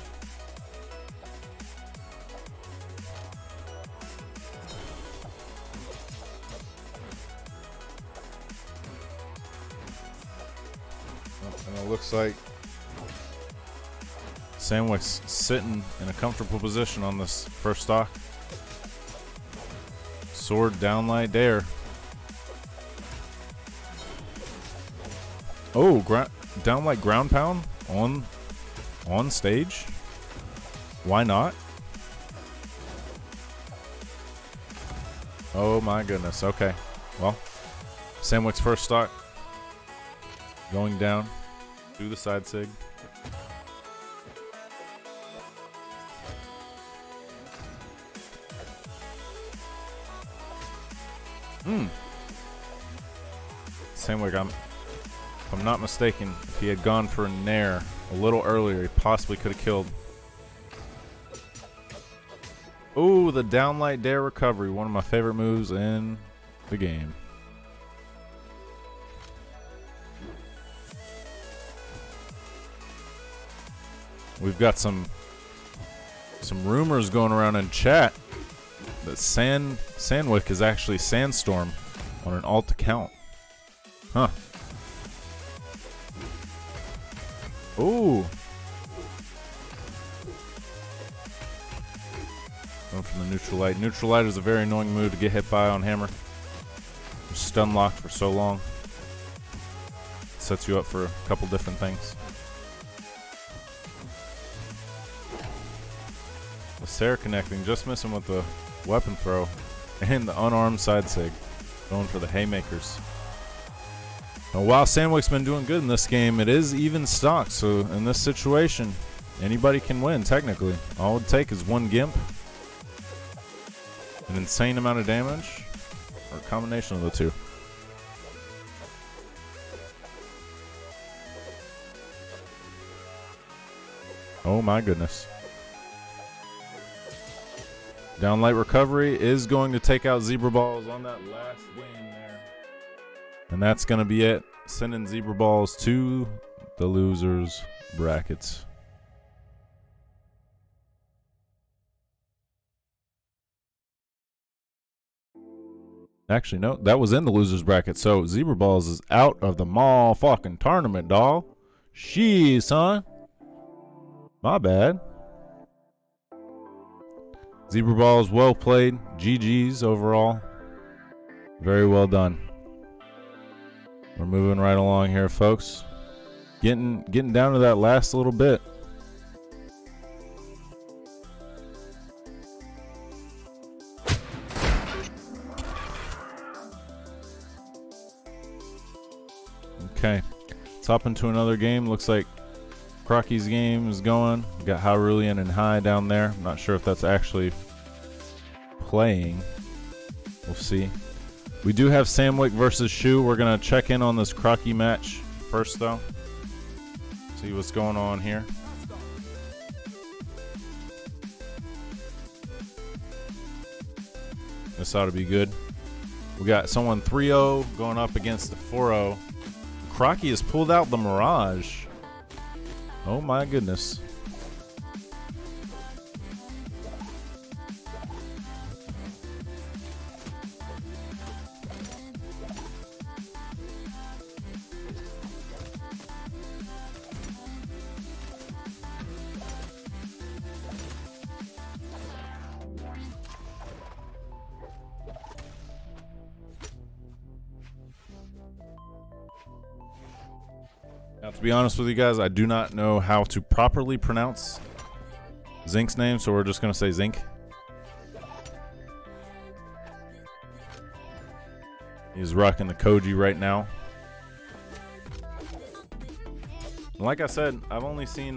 Looks like Sandwich's sitting in a comfortable position on this first stock. Sword downlight dare. Oh, downlight ground pound on stage. Why not? Oh my goodness. Okay. Well, Sandwich's first stock going down. Do the side sig. Sandwich, if I'm not mistaken, if he had gone for a nair a little earlier, he possibly could have killed. Ooh, the downlight dare recovery. One of my favorite moves in the game. We've got some rumors going around in chat that Sandwick is actually Sandstorm on an alt account. Huh. Ooh. Going from the neutral light. Neutral light is a very annoying move to get hit by on hammer. You're stun locked for so long. Sets you up for a couple different things. The Sarah connecting, just missing with the weapon throw and the unarmed side sig. Going for the haymakers. Now, while Sandwich's been doing good in this game, it is even stock, so in this situation, anybody can win, technically. All it would take is one Gimp, an insane amount of damage, or a combination of the two. Oh my goodness. Downlight recovery is going to take out Zebra Balls on that last game there. And that's going to be it. Sending Zebra Balls to the losers brackets. Actually, no, that was in the losers bracket. So Zebra Balls is out of the motherfucking tournament, dawg. Sheesh, son. My bad. Zebra Balls, well played. GG's overall. Very well done. We're moving right along here, folks. Getting down to that last little bit. Okay, let's hop into another game. Looks like Crockie's game is going. We got Hyrulean and High down there. I'm not sure if that's actually playing. We'll see. We do have Samwick versus Shu. We're going to check in on this Crockie match first, though. See what's going on here. This ought to be good. We got someone 3-0 going up against the 4-0. Crockie has pulled out the Mirage. Oh my goodness. Now, to be honest with you guys, I do not know how to properly pronounce Zink's name, so we're just going to say Zink. He's rocking the Koji right now. Like I said, I've only seen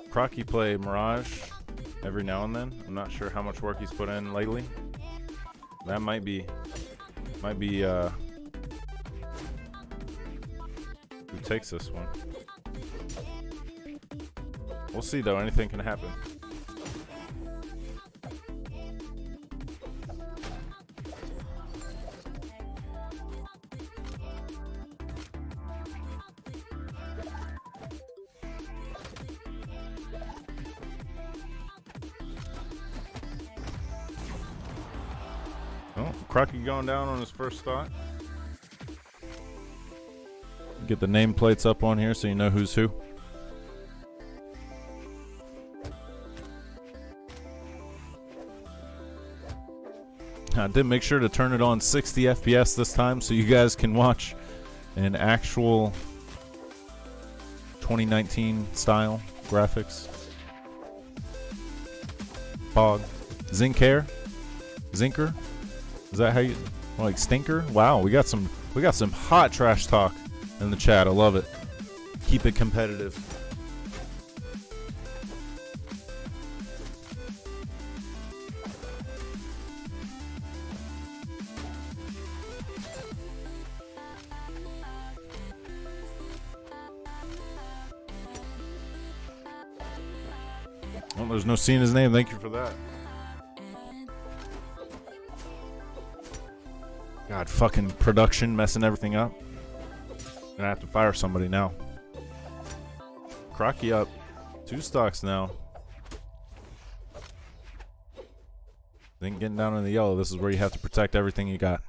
Crockie play Mirage every now and then. I'm not sure how much work he's put in lately. That might be who takes this one. We'll see though, anything can happen. Oh, Crockie going down on his first thought. Get the nameplates up on here so you know who's who. I did make sure to turn it on 60 FPS this time so you guys can watch an actual 2019 style graphics. Pog. Zinquer? Zinquer? Is that how you like stinker? Wow, we got some hot trash talk in the chat. I love it. Keep it competitive. Oh, there's no seeing his name. Thank you for that. God, fucking production messing everything up. Gonna have to fire somebody now. Crockie up. 2 stocks now. Then getting down in the yellow. This is where you have to protect everything you got.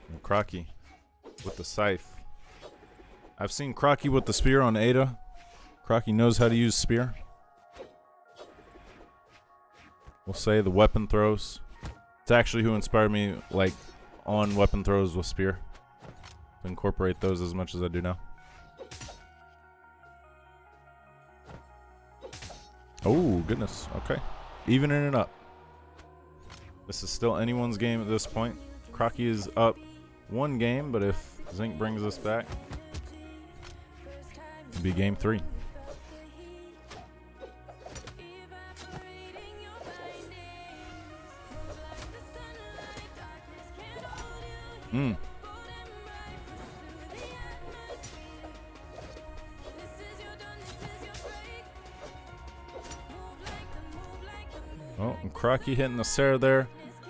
And Crockie with the scythe. I've seen Crockie with the spear on Ada. Crockie knows how to use spear. We'll say the weapon throws. It's actually who inspired me, like, on weapon throws with spear. To incorporate those as much as I do now. Oh, goodness. Okay. Evening it up. This is still anyone's game at this point. Crockie is up 1 game, but if Zinc brings us back, it'll be game 3. Oh, and Crockie hitting the Sarah there.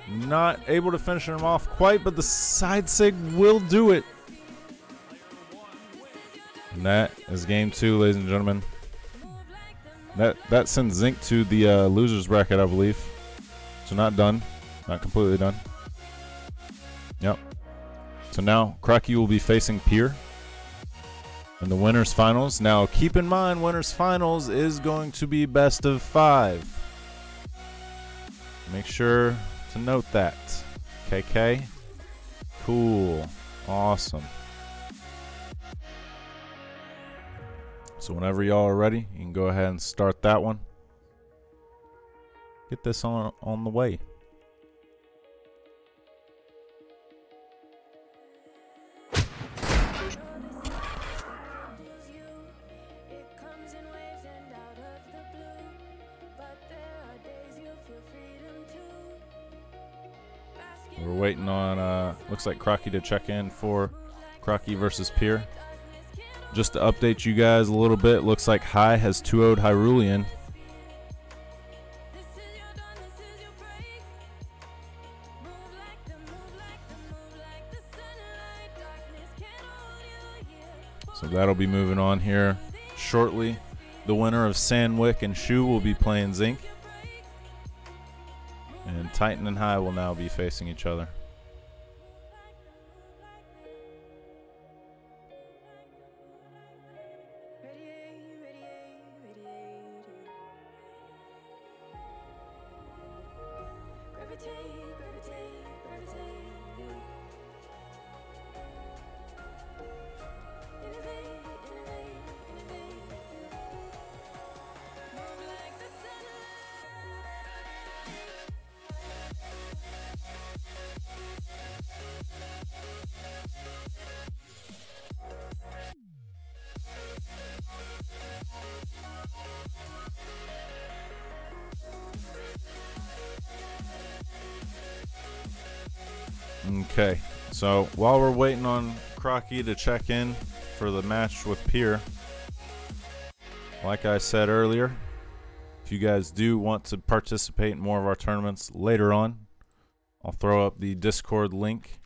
Not able to finish him off quite, but the side sig will do it. And that is game 2, ladies and gentlemen. That sends Zinc to the losers bracket, I believe. So not done. Not completely done. Yep. So now Crockie will be facing Pier in the winners finals. Now keep in mind, winners finals is going to be best of 5. Make sure to note that. KK. Cool. Awesome. So whenever y'all are ready, you can go ahead and start that one. Get this on the way. We're waiting on, looks like Crockie to check in for Crockie versus Pier. Just to update you guys a little bit, looks like High has 2-0'd Hyrulean. So that'll be moving on here shortly. The winner of Sandwick and Shu will be playing Zinc. And Titan and High will now be facing each other. Okay, so while we're waiting on Crockie to check in for the match with Pier, like I said earlier, if you guys do want to participate in more of our tournaments later on, I'll throw up the Discord link.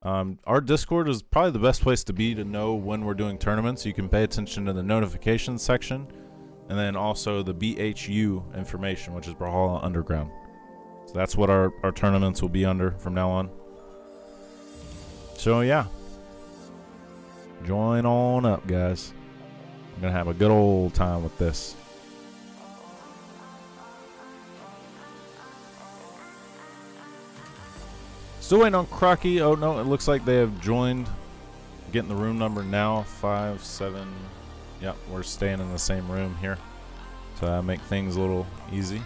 Our Discord is probably the best place to be to know when we're doing tournaments. You can pay attention to the notifications section, and then also the BHU information, which is Brawlhalla Underground. So that's what our tournaments will be under from now on. So yeah, join on up, guys. I'm gonna have a good old time with this. Still waiting on Crockie. Oh no, it looks like they have joined. Getting the room number now, 5, 7. Yep, we're staying in the same room here. So that make things a little easy.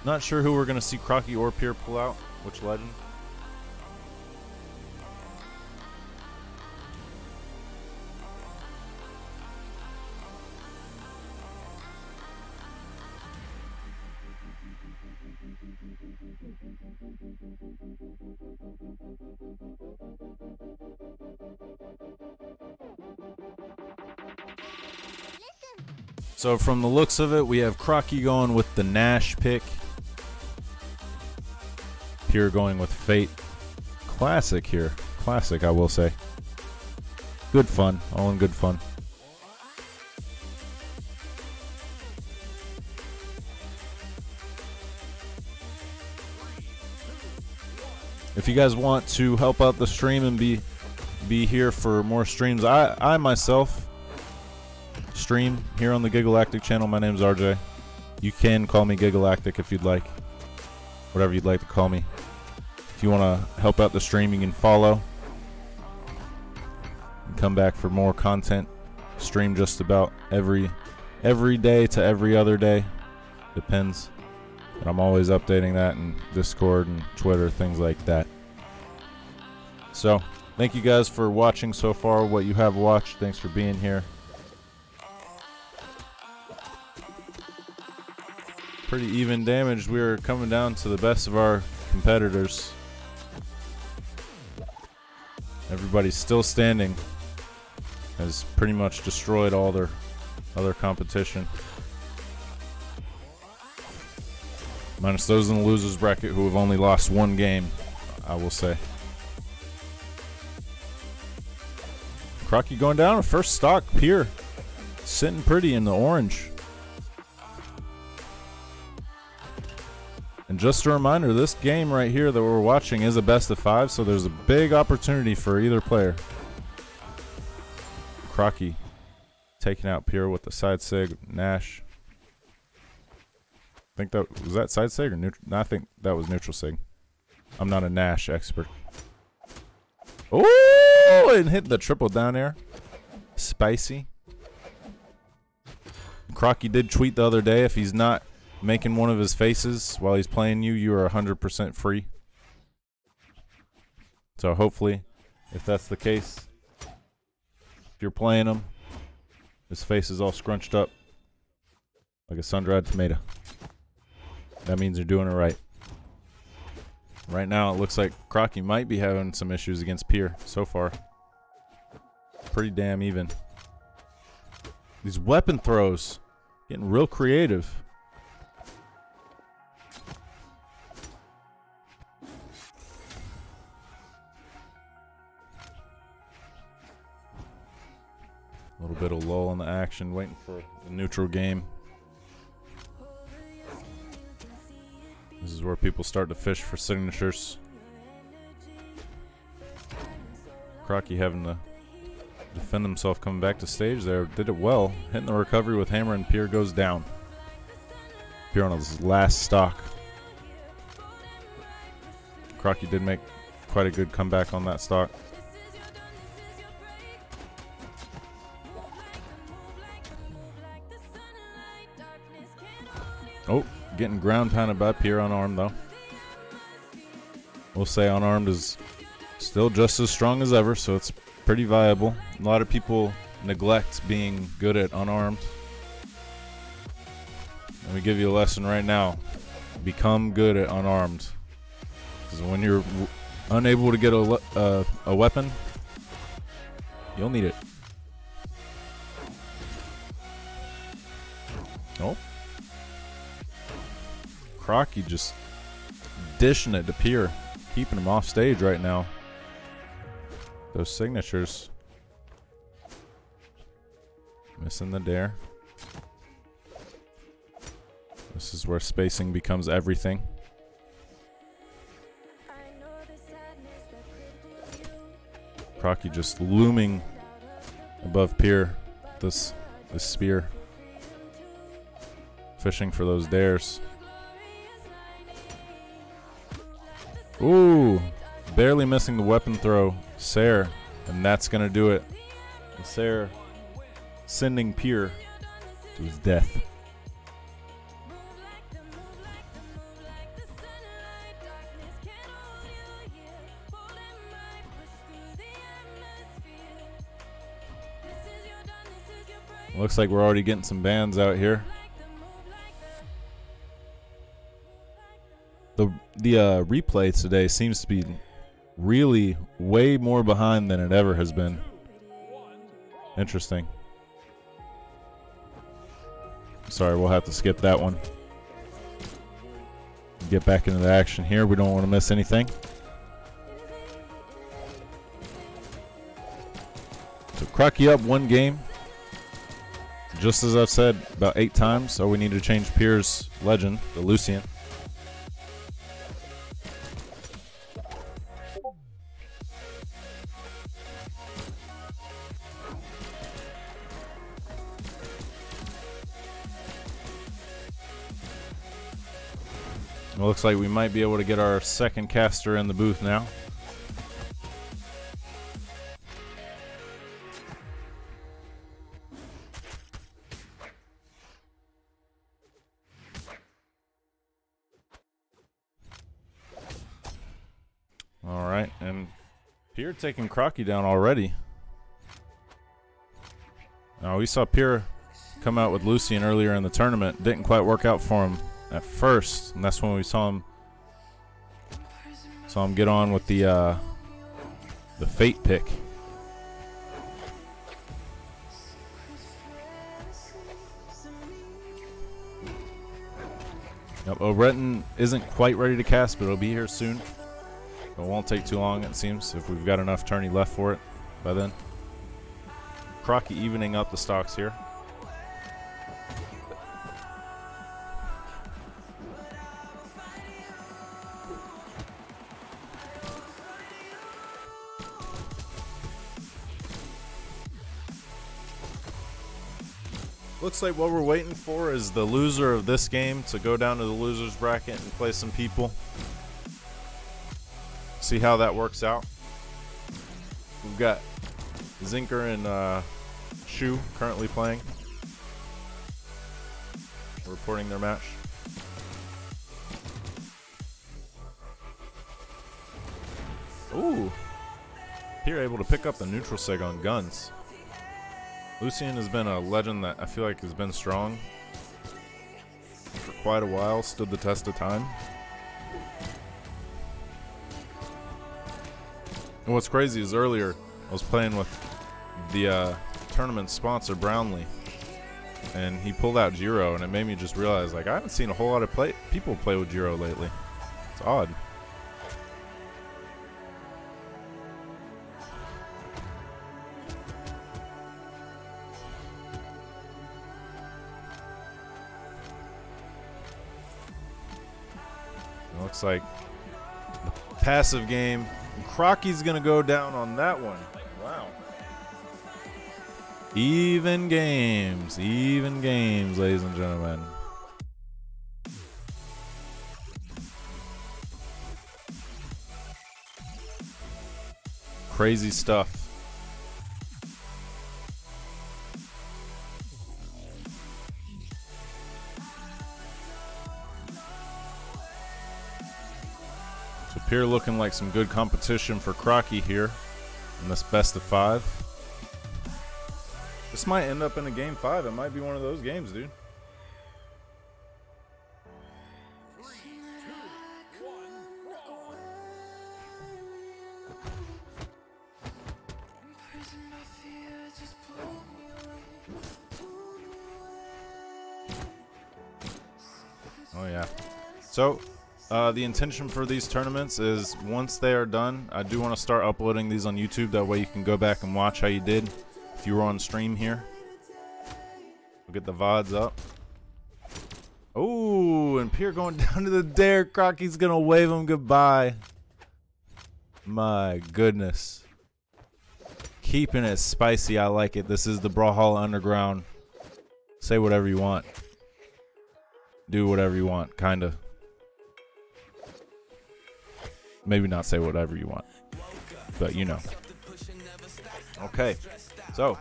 Not sure who we're gonna see Crockie or Pier pull out. Which legend? So from the looks of it, we have Crockie going with the Nash pick. Pier going with Fate. Classic here. Classic, I will say. Good fun. All in good fun. If you guys want to help out the stream and be here for more streams, I myself stream here on the Gigalactic channel. My name's RJ. You can call me Gigalactic if you'd like. Whatever you'd like to call me. If you want to help out the stream, you can follow. And come back for more content. Stream just about every day to every other day. Depends. But I'm always updating that in Discord and Twitter, things like that. So, thank you guys for watching so far. What you have watched, thanks for being here. Pretty even damage. We are coming down to the best of our competitors. Everybody's still standing. Has pretty much destroyed all their other competition. Minus those in the losers bracket who have only lost one game, I will say. Crockie going down. First stock, Pier. Sitting pretty in the orange. And just a reminder, this game right here that we're watching is a best of 5, so there's a big opportunity for either player. Crockie taking out Pier with the side sig. Nash. I think that was that side sig or neutral. No, I think that was neutral sig. I'm not a Nash expert. Oh, and hit the triple down air. Spicy. Crockie did tweet the other day, if he's not making one of his faces while he's playing you, you are 100% free. So hopefully, if that's the case, if you're playing him, his face is all scrunched up like a sun-dried tomato. That means you're doing it right. Right now, it looks like Crockie might be having some issues against Pier so far. Pretty damn even. These weapon throws, getting real creative. A little bit of lull in the action, waiting for the neutral game. This is where people start to fish for signatures. Crockie having to defend himself coming back to stage there. Did it well. Hitting the recovery with hammer, and Pier goes down. Pier on his last stock. Crockie did make quite a good comeback on that stock. Oh, getting ground pounded by Pier unarmed though. We'll say unarmed is still just as strong as ever, so it's pretty viable. A lot of people neglect being good at unarmed. Let me give you a lesson right now. Become good at unarmed. Because when you're unable to get a weapon, you'll need it. Oh. Crockie just dishing it to Pier, keeping him off stage right now. Those signatures. Missing the dare. This is where spacing becomes everything. Crockie just looming above Pier. This spear. Fishing for those dares. Ooh, barely missing the weapon throw. Sair, and that's going to do it. Sair sending Pier to his death. Looks like we're already getting some bans out here. The replay today seems to be really way more behind than it ever has been. Interesting. Sorry, we'll have to skip that one. Get back into the action here. We don't want to miss anything. So Crockie up 1 game. Just as I've said about 8 times, so we need to change Pier's legend, the Lucian. It looks like we might be able to get our second caster in the booth now. All right, and Pier taking Crockie down already. Now we saw Pier come out with Lucian earlier in the tournament. Didn't quite work out for him at first, and that's when we saw him get on with the Fate pick. Yep, O'Bretton isn't quite ready to cast, but it'll be here soon. It won't take too long, it seems, if we've got enough tourney left for it by then. Crockie evening up the stocks here. Looks like what we're waiting for is the loser of this game to go down to the losers bracket and play some people. See how that works out. We've got Zinquer and Shu currently playing. Reporting their match. Ooh. Pier able to pick up the neutral seg on guns. Lucian has been a legend that I feel like has been strong for quite a while, stood the test of time. And what's crazy is earlier I was playing with the tournament sponsor Brownlee, and he pulled out Giro, and it made me just realize, like, I haven't seen a whole lot of people play with Giro lately. It's odd. It looks like the passive game. Crockie's gonna go down on that one. Wow. Even games, ladies and gentlemen. Crazy stuff. Pier looking like some good competition for Crockie here in this best of 5. This might end up in a game 5. It might be one of those games, dude. Oh yeah. So the intention for these tournaments is once they are done, I do want to start uploading these on YouTube. That way you can go back and watch how you did if you were on stream here. We'll get the VODs up. Oh, and Pier going down to the dare. Crockie's going to wave him goodbye. My goodness. Keeping it spicy. I like it. This is the Brawlhalla Underground. Say whatever you want. Do whatever you want, kind of. Maybe not say whatever you want, but you know. Okay, so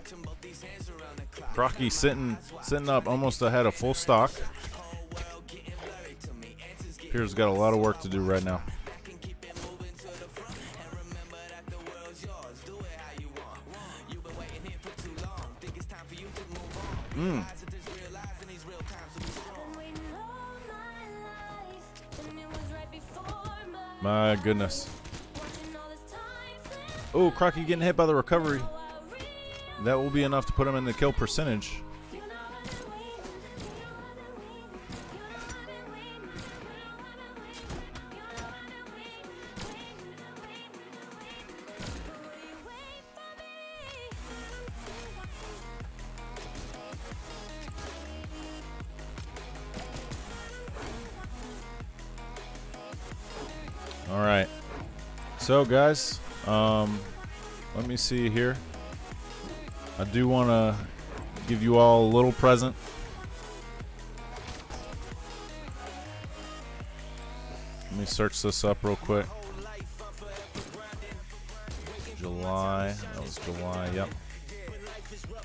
Crockie sitting up almost ahead of full stock. Pier's got a lot of work to do right now. My goodness. Oh, Crockie getting hit by the recovery. That will be enough to put him in the kill percentage. All right, so guys, let me see here. I do want to give you all a little present. Let me search this up real quick. July, that was July, yep.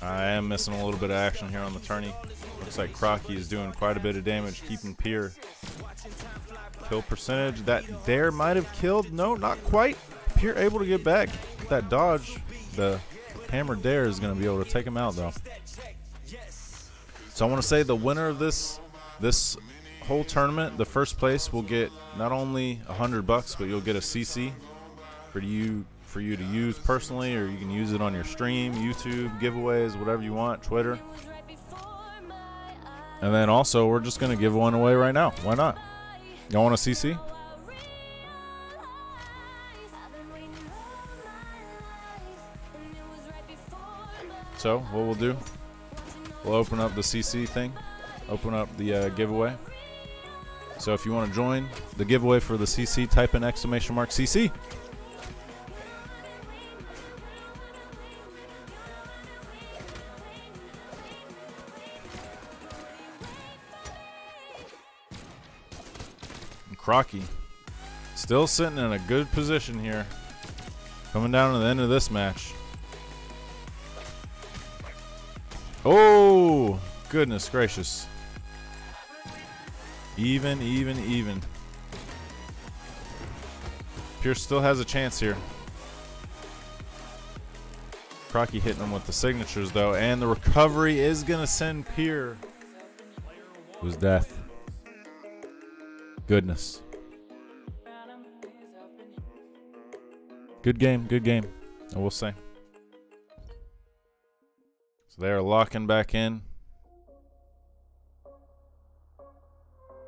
I am missing a little bit of action here on the tourney. Looks like Crockie is doing quite a bit of damage, keeping Pier. Kill percentage, that dare might have killed. No, not quite. Pier able to get back. That dodge, the hammer dare is going to be able to take him out though. So I want to say the winner of this whole tournament, the first place, will get not only $100, but you'll get a CC for you to use personally, or you can use it on your stream, YouTube, giveaways, whatever you want, Twitter. And then also we're just going to give one away right now. Why not? Y'all want a CC? So what we'll do, we'll open up the CC thing, open up the giveaway. So if you want to join the giveaway for the CC, type in !CC. Crockie still sitting in a good position here, coming down to the end of this match. Oh, goodness gracious. Even. Pier still has a chance here. Crockie hitting him with the signatures though, and the recovery is gonna send Pier to his death. Goodness. Good game, I will say. So they are locking back in.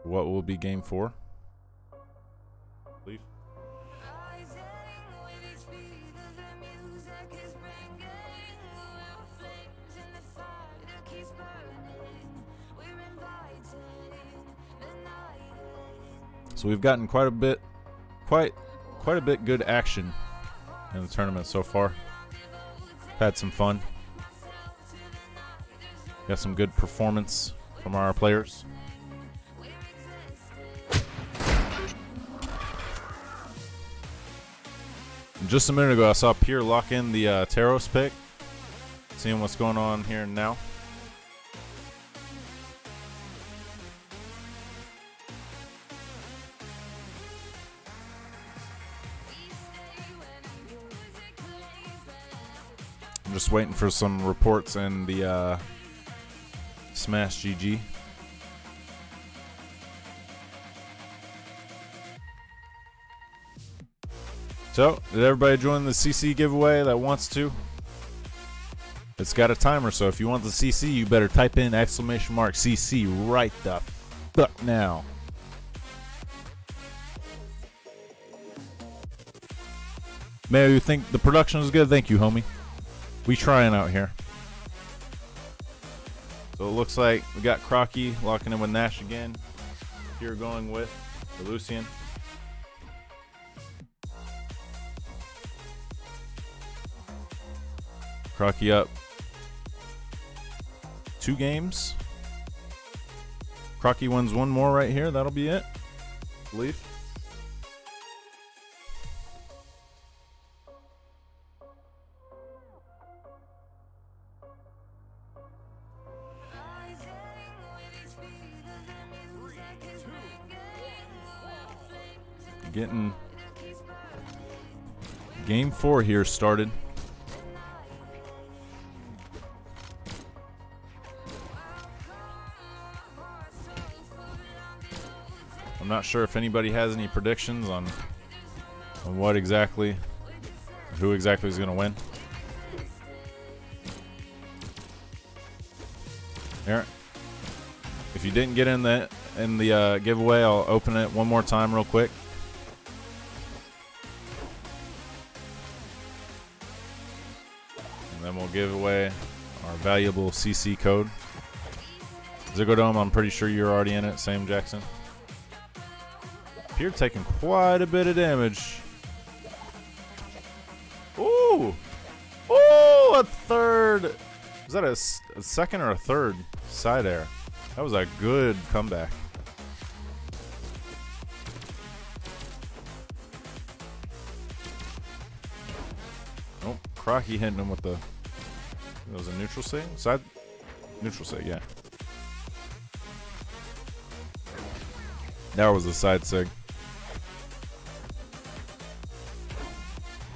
What will be game 4? Leave. So we've gotten quite a bit good action in the tournament so far. Had some fun. Got some good performance from our players. Just a minute ago, I saw Pier lock in the Taros pick. Seeing what's going on here now. I'm just waiting for some reports in the Smash GG. So, did everybody join the CC giveaway that wants to? It's got a timer, so if you want the CC, you better type in !CC right the fuck now. Mayo, you think the production is good? Thank you, homie. We trying out here. So it looks like we got Crockie locking in with Nash again. Here going with the Lucian. Crockie up 2 games. Crockie wins 1 more right here. That'll be it, I believe. Getting game 4 here started. I'm not sure if anybody has any predictions on what exactly, who exactly is going to win. Here, if you didn't get in the giveaway, I'll open it one more time real quick. And then we'll give away our valuable CC code. Zinquer, I'm pretty sure you're already in it. Same, Jackson. Pier taking quite a bit of damage. Ooh! Ooh! A third! Was that a second or a third side air? That was a good comeback. Oh, Crockie hitting him with the... That was a neutral sig? Side? Neutral sig, yeah. That was a side sig.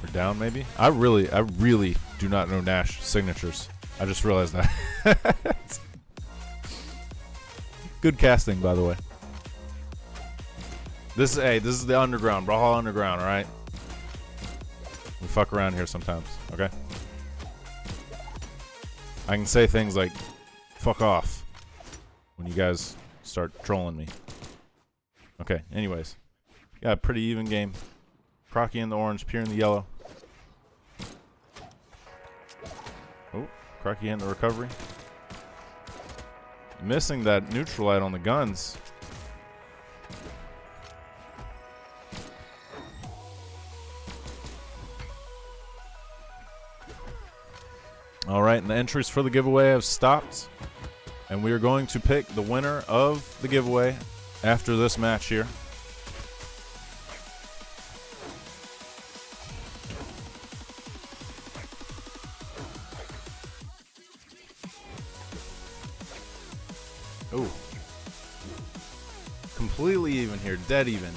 Or down, maybe? I really do not know Nash signatures. I just realized that. Good casting, by the way. This is the underground, Brawlhalla Underground, alright? We fuck around here sometimes, okay? I can say things like, fuck off, when you guys start trolling me. Okay, anyways. Got a pretty even game. Crockie in the orange, Pier in the yellow. Oh, Crockie in the recovery. Missing that neutral light on the guns. Alright, and the entries for the giveaway have stopped. And we are going to pick the winner of the giveaway after this match here. Ooh. Completely even here, dead even.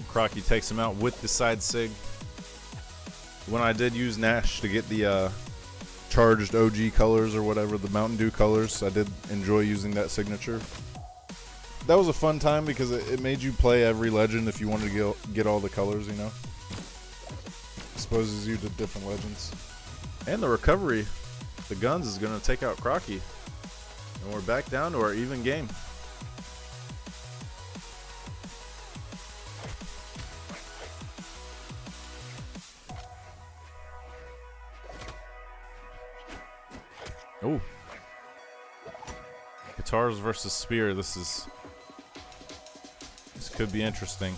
Crockie takes him out with the side sig. When I did use Nash to get the charged OG colors or whatever, the Mountain Dew colors, I did enjoy using that signature. That was a fun time because it made you play every legend if you wanted to get all the colors, you know. Exposes you to different legends. And the recovery, the guns is going to take out Crockie. And we're back down to our even game. Oh, guitars versus spear. This could be interesting.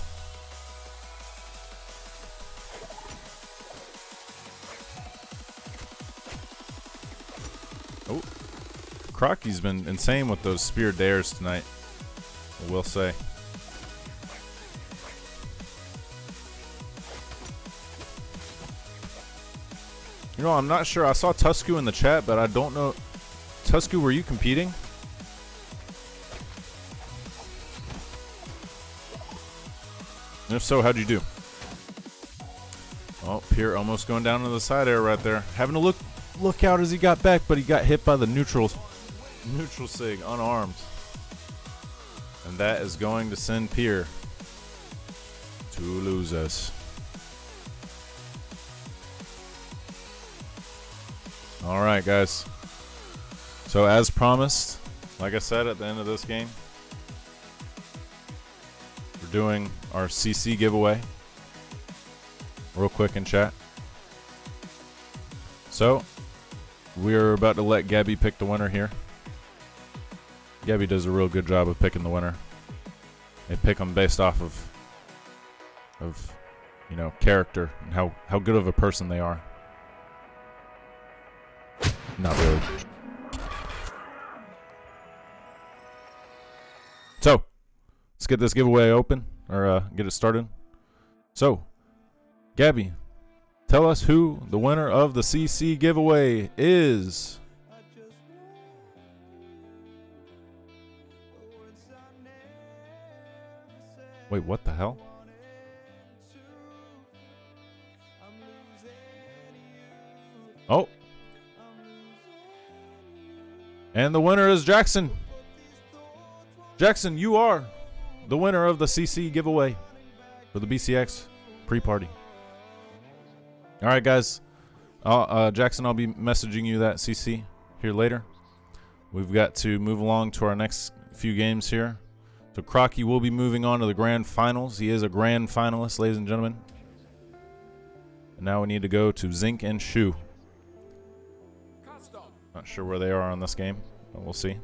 Oh, Crockie's been insane with those spear dares tonight, I will say. You know, I'm not sure. I saw Tusku in the chat, but I don't know. Tusku, were you competing? And if so, how'd you do? Oh, Pier almost going down to the side air right there. Having to look out as he got back, but he got hit by the neutral sig, unarmed. And that is going to send Pier to lose us. Alright, guys. So, as promised, like I said at the end of this game, we're doing our CC giveaway. Real quick in chat. So, we're about to let Gabby pick the winner here. Gabby does a real good job of picking the winner. They pick them based off of you know, character and how good of a person they are. Not really. So, let's get this giveaway open, or get it started. So, Gabby, tell us who the winner of the CC giveaway is. Wait, what the hell? Oh. And the winner is Jackson. Jackson, you are the winner of the CC giveaway for the BCX pre-party. All right, guys. Jackson, I'll be messaging you that CC here later. We've got to move along to our next few games here. So Crockie will be moving on to the grand finals. He is a grand finalist, ladies and gentlemen. And now we need to go to Zinc and Shu. Not sure where they are on this game, but we'll see.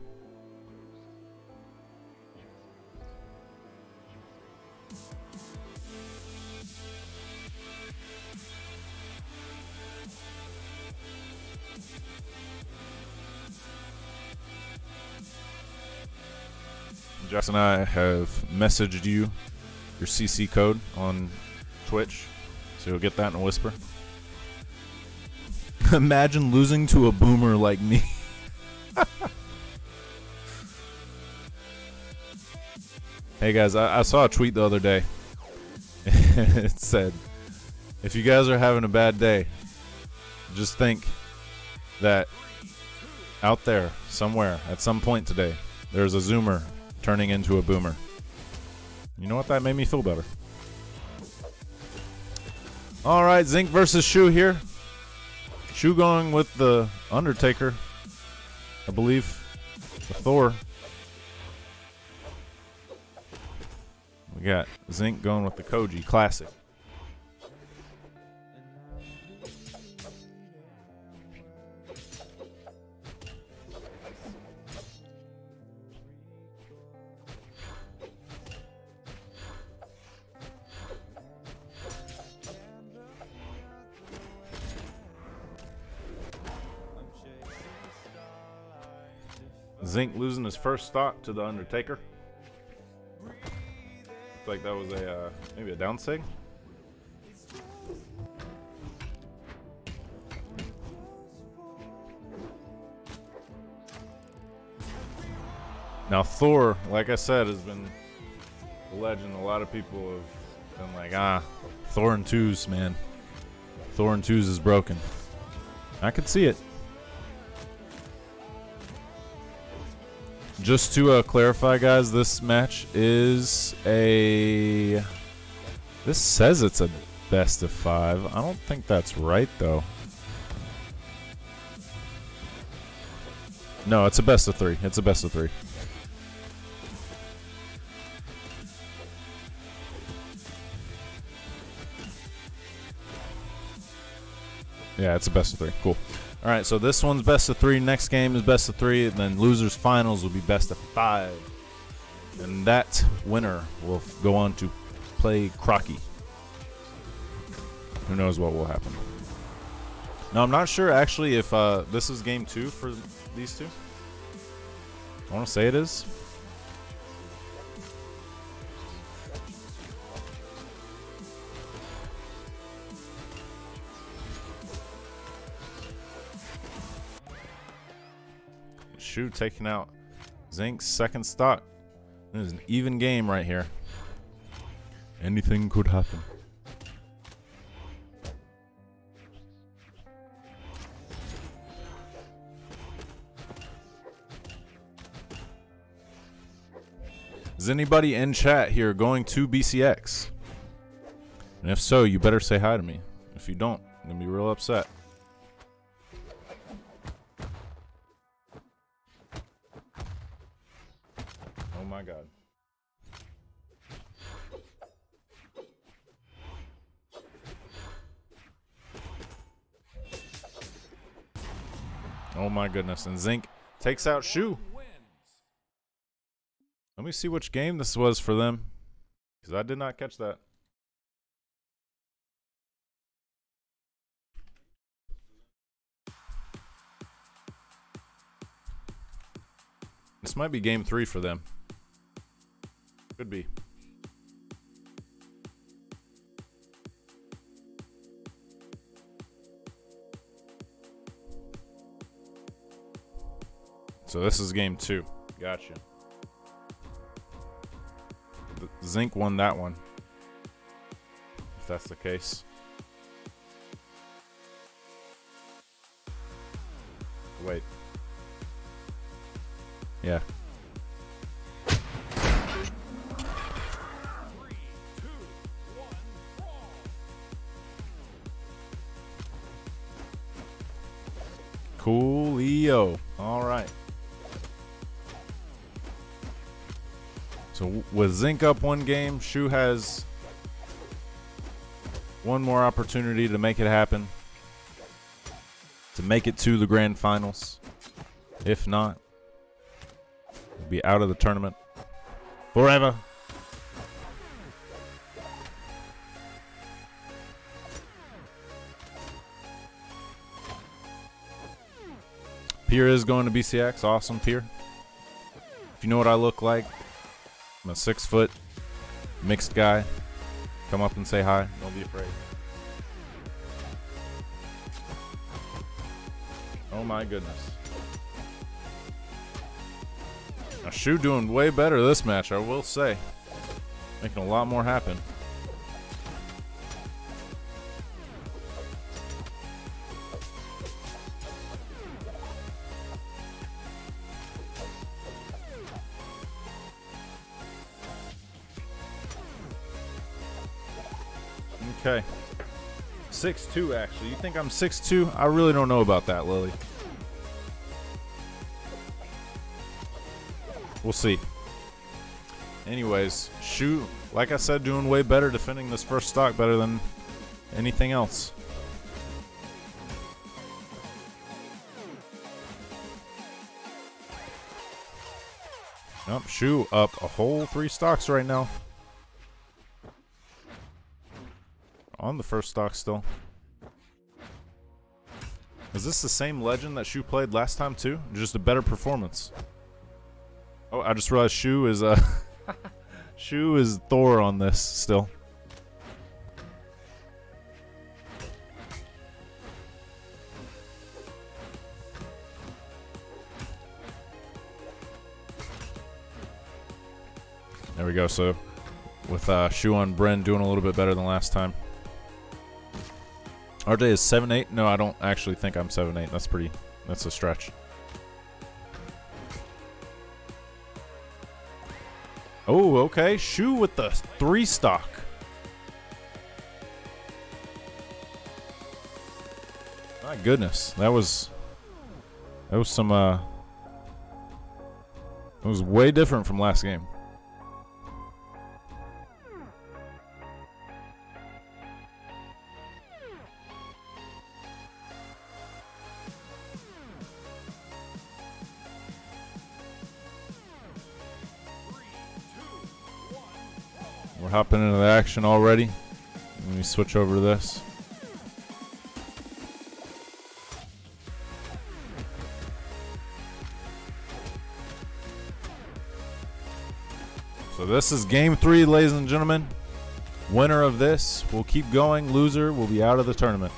Jackson and I have messaged you your CC code on Twitch, so you'll get that in a whisper. Imagine losing to a boomer like me. Hey guys, I saw a tweet the other day. It said, if you guys are having a bad day, just think that out there, somewhere, at some point today, there's a Zoomer turning into a boomer. You know what? That made me feel better. All right, Zinc versus Shu here. Shu going with the Undertaker, I believe. The Thor. We got Zinc going with the Koji Classic. Zinc losing his first stock to the Undertaker. Looks like that was a maybe a down sig. Now Thor, like I said, has been a legend. A lot of people have been like, Thor and twos, man. Thor and twos is broken. I could see it. Just to clarify, guys, this match is a... This says it's a best of 5. I don't think that's right, though. No, it's a best of 3. It's a best of 3. Yeah, it's a best of 3. Cool. All right, so this one's best of 3. Next game is best of 3. And then losers finals will be best of 5. And that winner will go on to play Crockie. Who knows what will happen. Now, I'm not sure actually if this is game 2 for these two. I want to say it is. Shu taking out Zinc's second stock. This is an even game right here. Anything could happen. Is anybody in chat here going to BCX? And if so, you better say hi to me. If you don't, I'm going to be real upset. Oh my God. Oh my goodness. And Zinc takes out Shu. Let me see which game this was for them, because I did not catch that. This might be game 3 for them. Could be. So this is game 2. Gotcha. Zinc won that one. If that's the case. Wait. Yeah. Coolio. All right. So with Zinc up 1 game, Shu has 1 more opportunity to make it happen. To make it to the grand finals. If not, he'll be out of the tournament forever. Pier is going to BCX. Awesome, Pier. If you know what I look like, I'm a 6-foot mixed guy. Come up and say hi. Don't be afraid. Oh my goodness. Now Shu doing way better this match, I will say. Making a lot more happen. Okay. 6'2" actually. You think I'm 6'2"? I really don't know about that, Lily. We'll see. Anyways, Shu, like I said, doing way better, defending this first stock better than anything else. Nope, Shu up a whole 3 stocks right now. On the first stock still. Is this the same legend that Shu played last time too? Just a better performance. Oh, I just realized Shu is Shu is Thor on this still. There we go. So with Shu on Bren doing a little bit better than last time. RJ is 7'8". No, I don't actually think I'm 7'8". That's a stretch. Oh, okay. Shu with the 3 stock. My goodness. That was some it was way different from last game. We're hopping into the action already. Let me switch over to this. So this is game 3, ladies and gentlemen. Winner of this will keep going. Loser will be out of the tournament.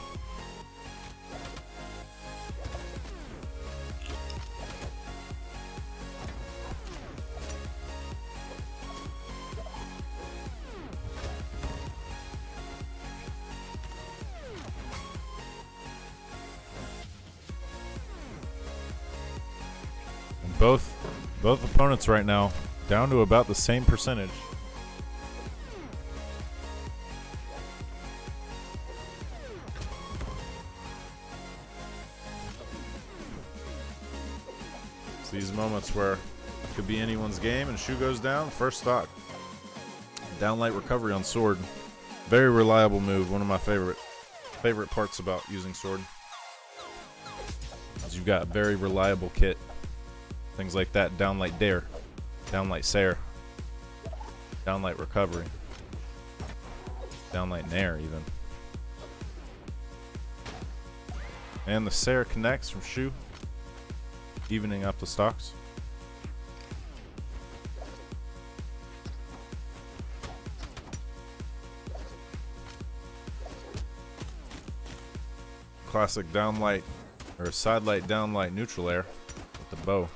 Both opponents right now down to about the same percentage. It's these moments where it could be anyone's game and Shu goes down. First stock. Downlight recovery on sword. Very reliable move. One of my favorite parts about using sword. Is you've got a very reliable kit. Things like that, downlight dare, downlight Sair, downlight recovery, downlight nair even. And the Sair connects from Shu, evening up the stocks. Classic downlight or side light downlight neutral air with the bow.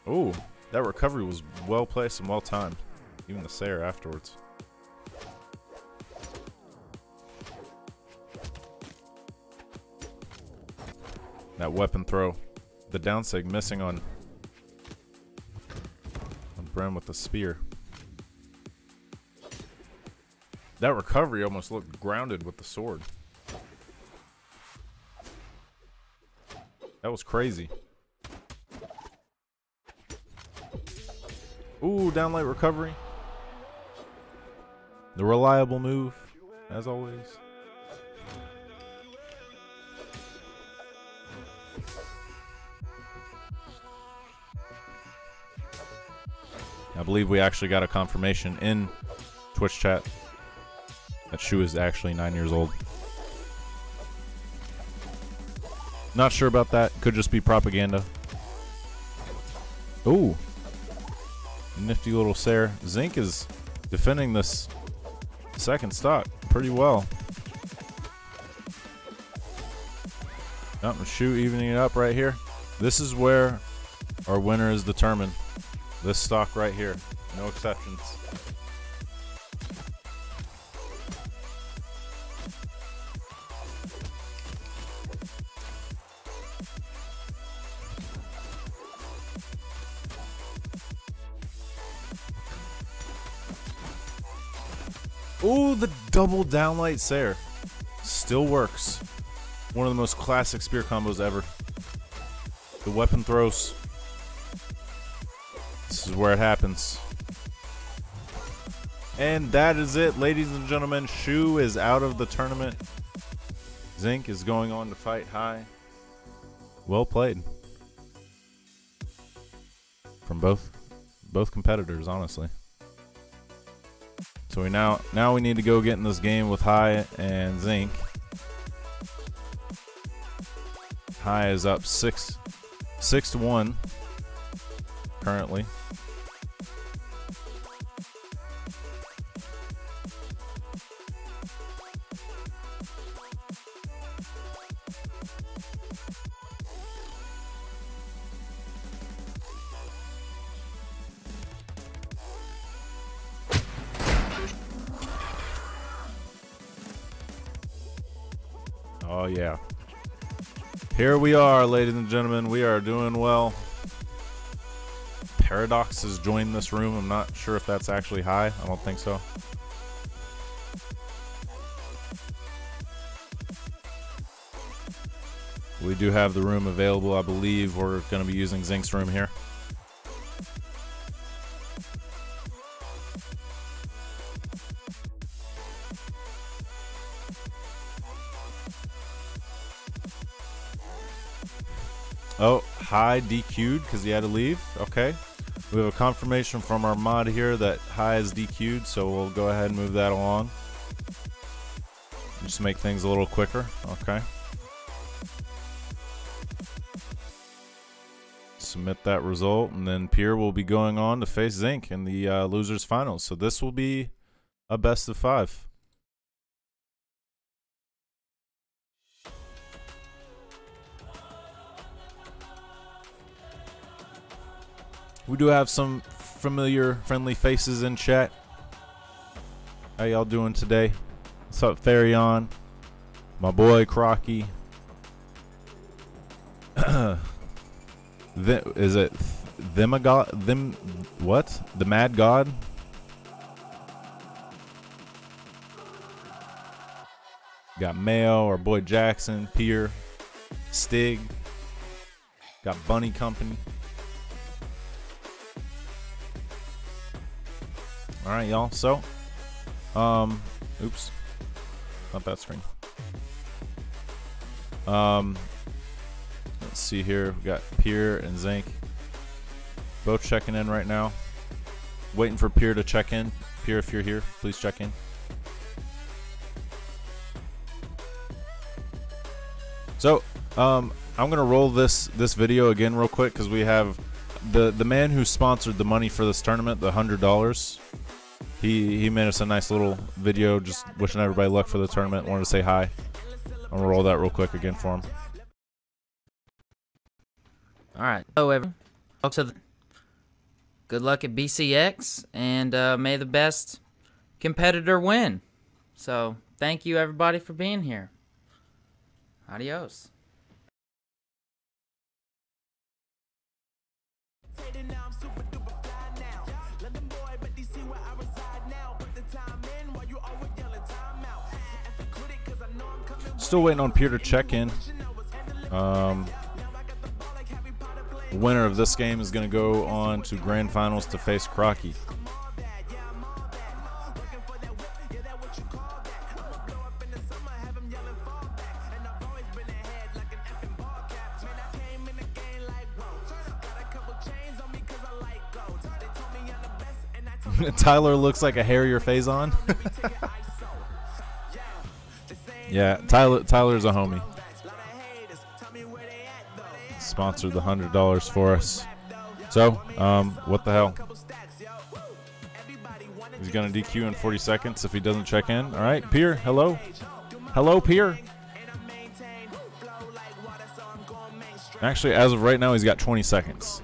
Ooh, that recovery was well placed and well timed. Even the Sayer afterwards. That weapon throw. The downsig missing on Bren with the spear. That recovery almost looked grounded with the sword. That was crazy. Ooh, downlight recovery. The reliable move, as always. I believe we actually got a confirmation in Twitch chat that Shu is actually 9 years old. Not sure about that. Could just be propaganda. Ooh. Nifty little Sayer. Zinc is defending this second stock pretty well. Oh, Shu evening it up right here. This is where our winner is determined. This stock right here. No exceptions. Ooh, the double downlight Sayer. Still works. One of the most classic spear combos ever. The weapon throws. This is where it happens. And that is it, ladies and gentlemen. Shu is out of the tournament. Zinc is going on to fight High. Well played. From both competitors, honestly. So now we need to go get in this game with High and Zinc. High is up 6-1 currently. Oh yeah. Here we are, ladies and gentlemen. We are doing well. Paradox has joined this room. I'm not sure if that's actually High. I don't think so. We do have the room available. I believe we're going to be using Zinc's room here. Oh, High DQ'd because he had to leave. Okay. We have a confirmation from our mod here that High is DQ'd, so we'll go ahead and move that along. Just make things a little quicker. Okay. Submit that result, and then Pier will be going on to face Zinc in the losers finals. So this will be a best of 5. We do have some familiar, friendly faces in chat. How y'all doing today? What's up, Farion? My boy, Crockie. Is it what? The Mad God? Got Mayo, our boy Jackson, Pier, Stig. Got Bunny Company. All right, y'all. So, oops, not that screen. Let's see here. We got Pier and Zinc both checking in right now. Waiting for Pier to check in. Pier, if you're here, please check in. So, I'm gonna roll this video again real quick because we have the man who sponsored the money for this tournament, the $100. He made us a nice little video, just wishing everybody luck for the tournament. Wanted to say hi. I'm gonna roll that real quick again for him. All right. Hello, everyone. Welcome to the good luck at BCX, and may the best competitor win. So, thank you, everybody, for being here. Adios. Still waiting on Pier to check in. The winner of this game is going to go on to grand finals to face Crockie. Tyler looks like a hairier Faison. Yeah, Tyler's a homie. Sponsored the $100 for us. So, what the hell? He's gonna DQ in 40 seconds if he doesn't check in. All right, Pier, hello, hello, Pier. Actually, as of right now, he's got 20 seconds.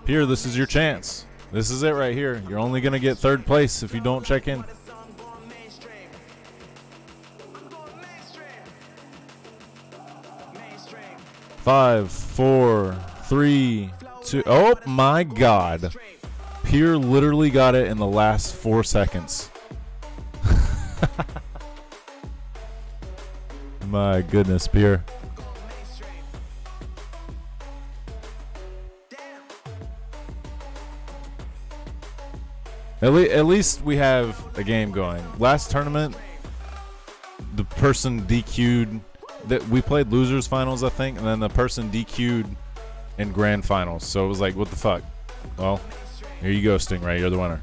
Pier, this is your chance. This is it right here. You're only gonna get third place if you don't check in. 5, 4, 3, 2. Oh my God. Pier literally got it in the last 4 seconds. My goodness, Pier. At least we have a game going. Last tournament, the person DQ'd. That we played losers finals, I think, and then the person DQ'd in grand finals. So it was like, what the fuck? Well, here you go, Stingray. You're the winner.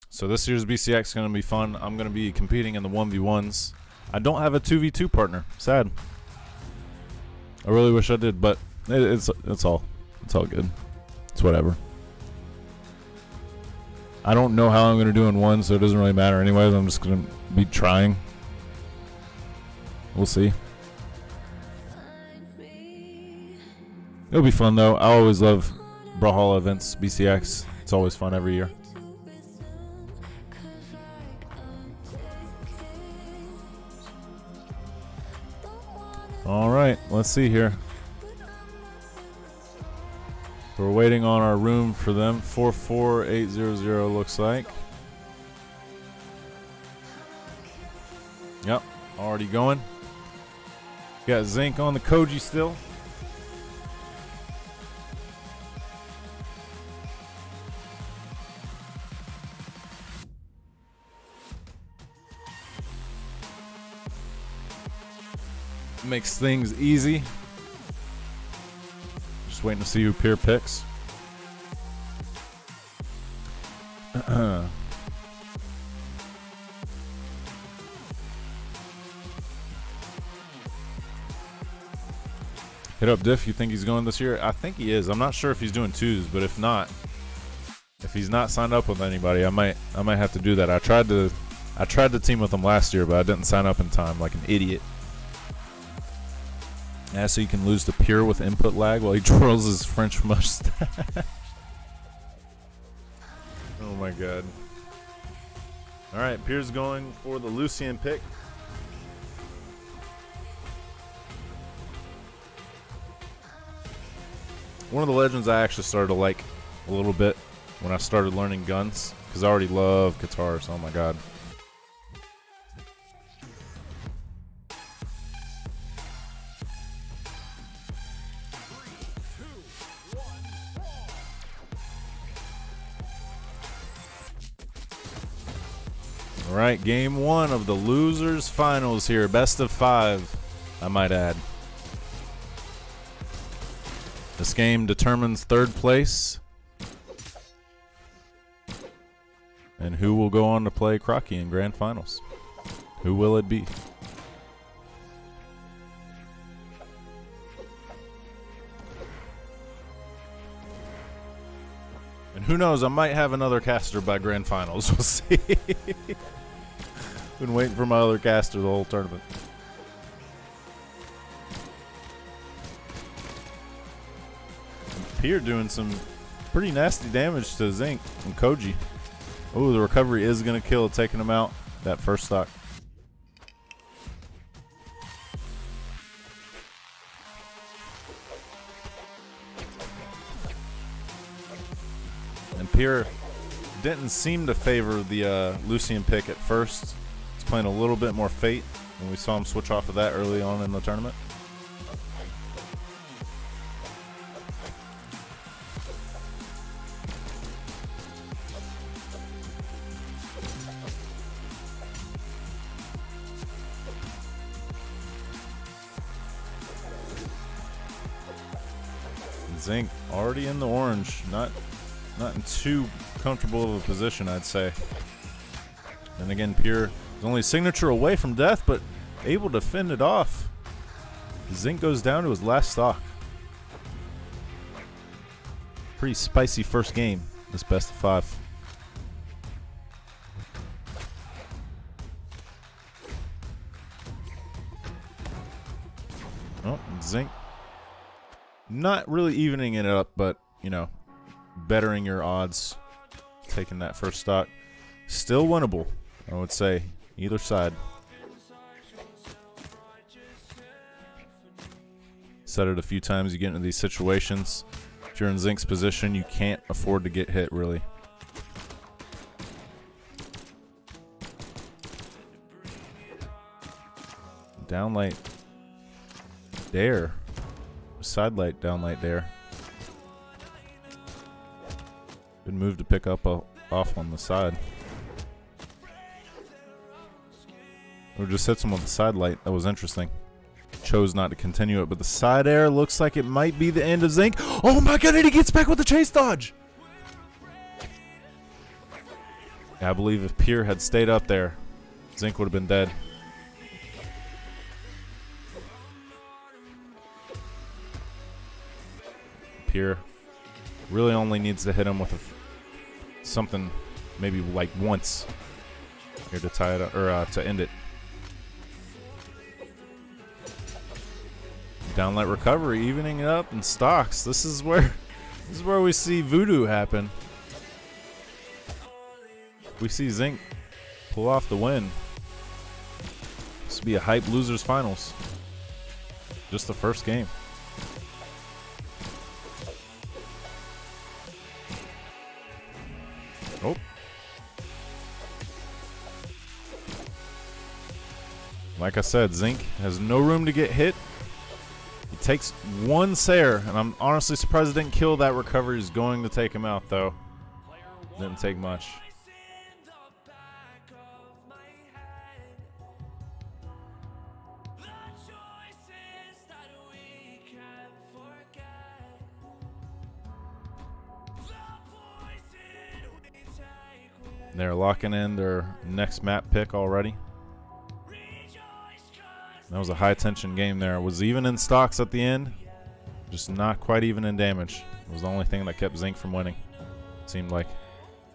So this year's BCX is going to be fun. I'm going to be competing in the 1v1s. I don't have a 2v2 partner. Sad. I really wish I did, but it's all good. It's whatever. I don't know how I'm going to do in one, so it doesn't really matter anyways. I'm just going to be trying. We'll see. It'll be fun, though. I always love Brawlhalla events, BCX. It's always fun every year. All right, let's see here. We're waiting on our room for them. 44800 looks like. Yep, already going. Got Zinc on the Koji still. Makes things easy. Just waiting to see who Pier picks. Hit up Diff. You think he's going this year? I think he is. I'm not sure if he's doing twos, but if not, if he's not signed up with anybody, I might have to do that. I tried to team with him last year, but I didn't sign up in time like an idiot. Yeah, so you can lose to Pier with input lag while he twirls his French mustache. Oh my god. Alright, Pier's going for the Lucian pick. One of the legends I actually started to like a little bit when I started learning guns, because I already love guitars. Oh my god. All right, game one of the losers finals here. Best of 5, I might add. This game determines third place and who will go on to play Crockie in grand finals. Who will it be? And who knows, I might have another caster by Grand Finals. We'll see. Been waiting for my other caster the whole tournament. Pier doing some pretty nasty damage to Zinc and Koji. Oh, the recovery is going to kill, taking him out. That first stock. And Pier didn't seem to favor the Lucian pick at first. He's playing a little bit more Fate, and we saw him switch off of that early on in the tournament. Zinc already in the orange, not in too comfortable of a position, I'd say. And again, Pier is only a signature away from death, but able to fend it off. Zinc goes down to his last stock. Pretty spicy first game, this best of 5. Oh, Zinc. Not really evening it up, but, you know, bettering your odds. Taking that first stock. Still winnable, I would say, either side. Said it a few times, you get into these situations. If you're in Zinc's position, you can't afford to get hit, really. Downlight. Dare. Side light, down light there. Good move to pick up off on the side. Or just hits him with the side light. That was interesting. Chose not to continue it, but the side air looks like it might be the end of Zinc. Oh my god, and he gets back with the chase dodge! Yeah, I believe if Pier had stayed up there, Zinc would have been dead. Pier really only needs to hit him with something, maybe like once here to tie it up, or to end it. Downlight recovery, evening it up in stocks. This is where we see voodoo happen. We see Zinc pull off the win. This will be a hype losers finals. Just the first game. Oh. Like I said, Zinc has no room to get hit. He takes one Sayer, and I'm honestly surprised it didn't kill that recovery. He's going to take him out, though. Didn't take much. They're locking in their next map pick already. That was a high tension game there. It was even in stocks at the end, just not quite even in damage. It was the only thing that kept Zinc from winning, it seemed like.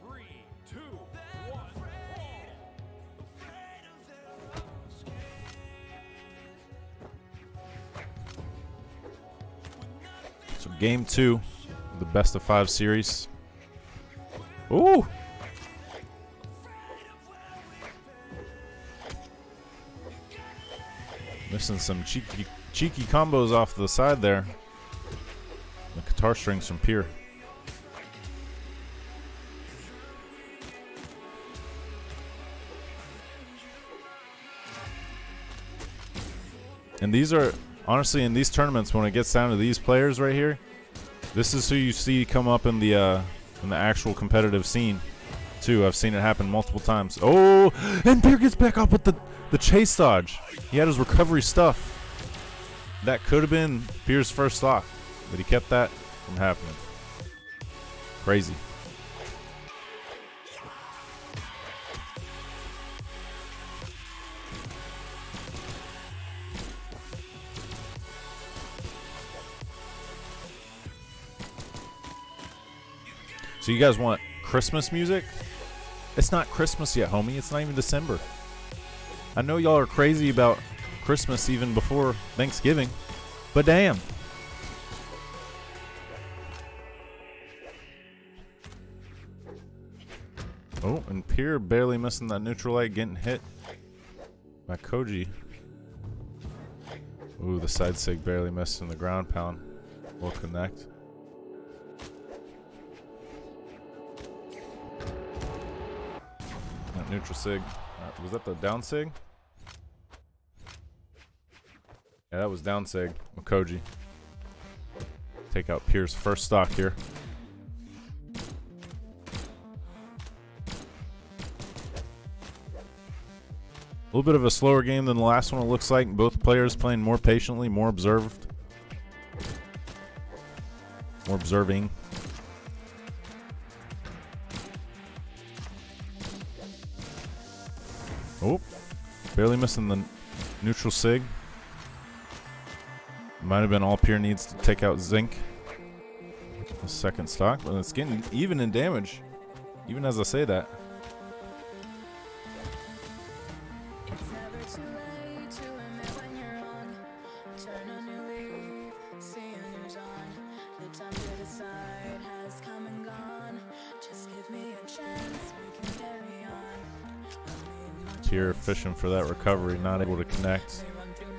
3, 2, 1. So game 2, the best of 5 series. Ooh! Missing some cheeky combos off to the side there. The guitar strings from Pier. And these are, honestly, in these tournaments, when it gets down to these players right here, this is who you see come up in the actual competitive scene, too. I've seen it happen multiple times. Oh, and Pier gets back up with the chase dodge. He had his recovery stuff. That could have been Pier's first stock, but he kept that from happening. Crazy. So you guys want Christmas music? It's not Christmas yet, homie. It's not even December. I know y'all are crazy about Christmas even before Thanksgiving, but damn. Oh, and Pier barely missing that neutral light, getting hit by Koji. Ooh, the side sig barely missing the ground pound. Will connect. That neutral sig. Was that the down sig? Yeah, that was down sig with Koji. Take out Pier's first stock here. A little bit of a slower game than the last one, it looks like. Both players playing more patiently, more observed. More observing. Oh, barely missing the neutral sig. Might have been all Pier needs to take out Zinc. The second stock, but it's getting even in damage, even as I say that. Pier fishing for that recovery, not able to connect.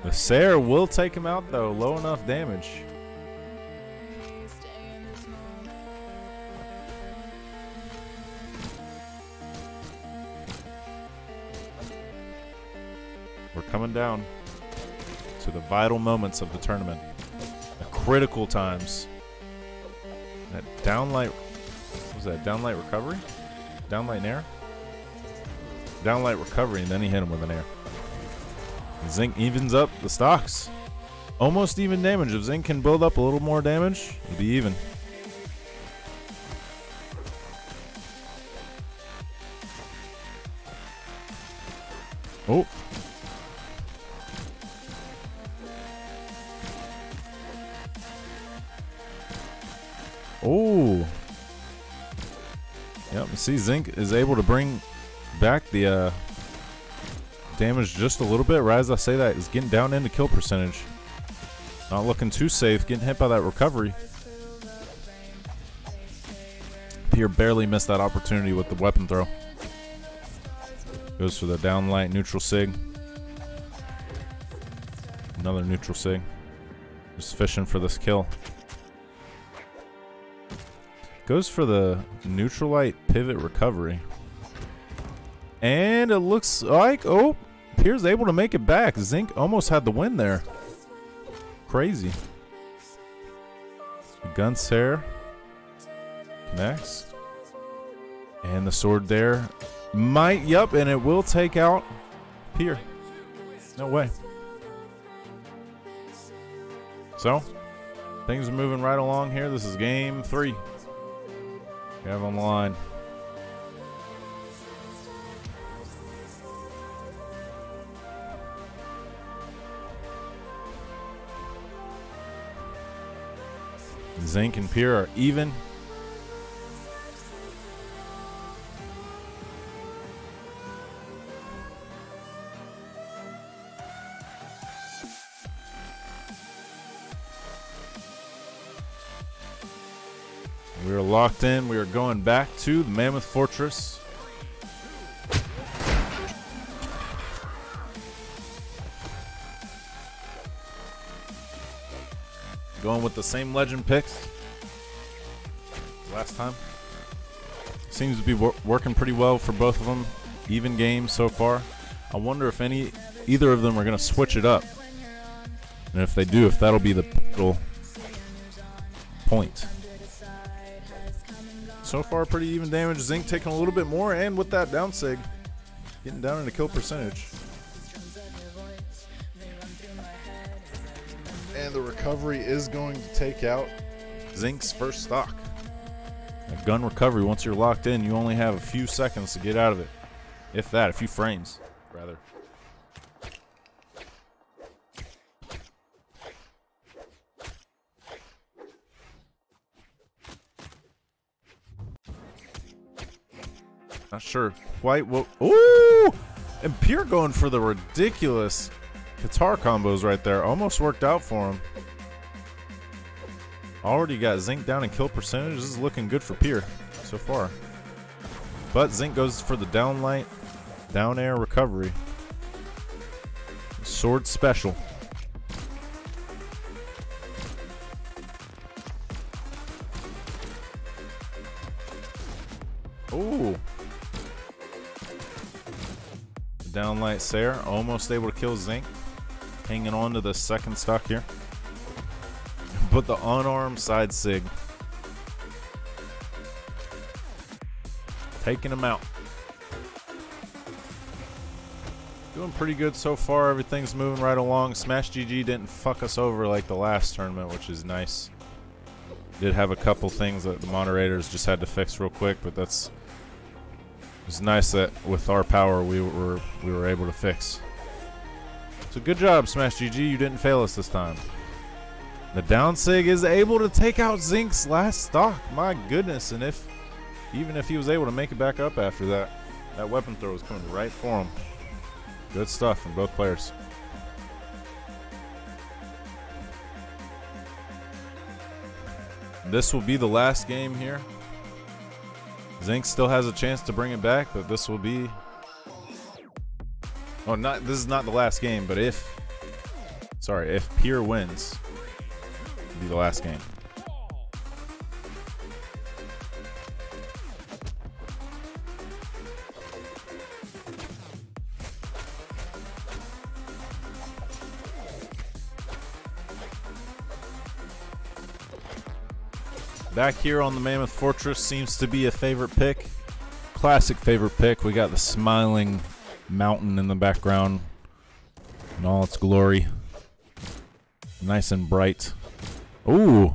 The Sayer will take him out though, low enough damage. We're coming down to the vital moments of the tournament. The critical times. That downlight, what was that, downlight recovery? Downlight nair? Downlight recovery, and then he hit him with an air. And Zinc evens up the stocks. Almost even damage. If Zinc can build up a little more damage, it'll be even. Oh. Oh. Yep, see, Zinc is able to bring back the damage just a little bit. Right as I say that, is getting down into kill percentage. Not looking too safe, getting hit by that recovery. Pier barely missed that opportunity with the weapon throw. Goes for the downlight neutral sig. Another neutral sig. Just fishing for this kill. Goes for the neutral light pivot recovery. And it looks like, oh, Pier's able to make it back. Zinc almost had the win there. Crazy. Gunsair connects. And the sword there might, yup, and it will take out Pier. No way. So, things are moving right along here. This is game 3. We have on the line. Zinc and Pier are even. We are locked in. We are going back to the Mammoth Fortress. Going with the same legend picks last time. Seems to be working pretty well for both of them. Even games so far. I wonder if either of them are going to switch it up. And if they do, if that'll be the pivotal point. So far, pretty even damage. Zinc taking a little bit more, and with that down sig, getting down into kill percentage. And the recovery is going to take out Zinc's first stock. A gun recovery, once you're locked in, you only have a few seconds to get out of it. If that, a few frames, rather. Not sure quite what. Ooh! And Pier going for the ridiculous guitar combos right there. Almost worked out for him. Already got Zinc down in kill percentage. This is looking good for Pier so far. But Zinc goes for the down light, down air recovery. Sword special. Ooh. Downlight Sayer, almost able to kill Zinc. Hanging on to the second stock here. But the unarmed side sig. Taking him out. Doing pretty good so far. Everything's moving right along. Smash GG didn't fuck us over like the last tournament, which is nice. Did have a couple things that the moderators just had to fix real quick, but it's nice that with our power we were able to fix. So good job, Smash GG. You didn't fail us this time. The down sig is able to take out Zinc's last stock. My goodness, and even if he was able to make it back up after that, that weapon throw was coming right for him. Good stuff from both players. This will be the last game here. Zinc still has a chance to bring it back, but this will be... Oh, this is not the last game, but if Pier wins, it'll be the last game. Back here on the Mammoth Fortress seems to be a favorite pick. Classic favorite pick. We got the smiling mountain in the background in all its glory. Nice and bright. Ooh.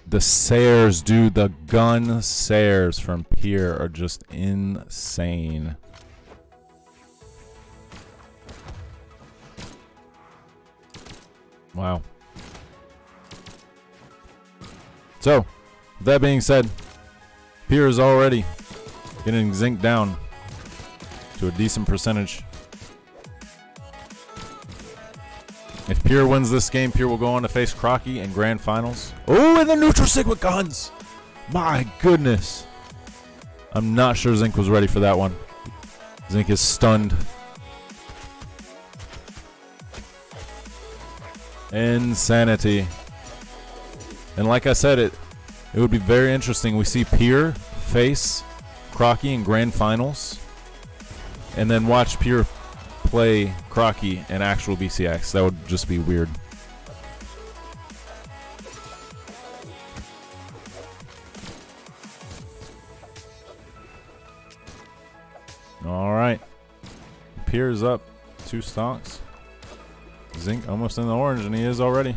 The Sayers, dude. The gun Sayers from Pier are just insane. Wow. So, with that being said, Pier is already getting Zinc down to a decent percentage. If Pier wins this game, Pier will go on to face Crockie in grand finals. Oh, and the neutral sig with guns! My goodness. I'm not sure Zinc was ready for that one. Zinc is stunned. Insanity. And like I said, it would be very interesting. We see Pier face Crockie in grand finals, and then watch Pier play Crockie in actual BCX. That would just be weird. All right, Pier is up 2 stocks. Zinc almost in the orange, and he is already.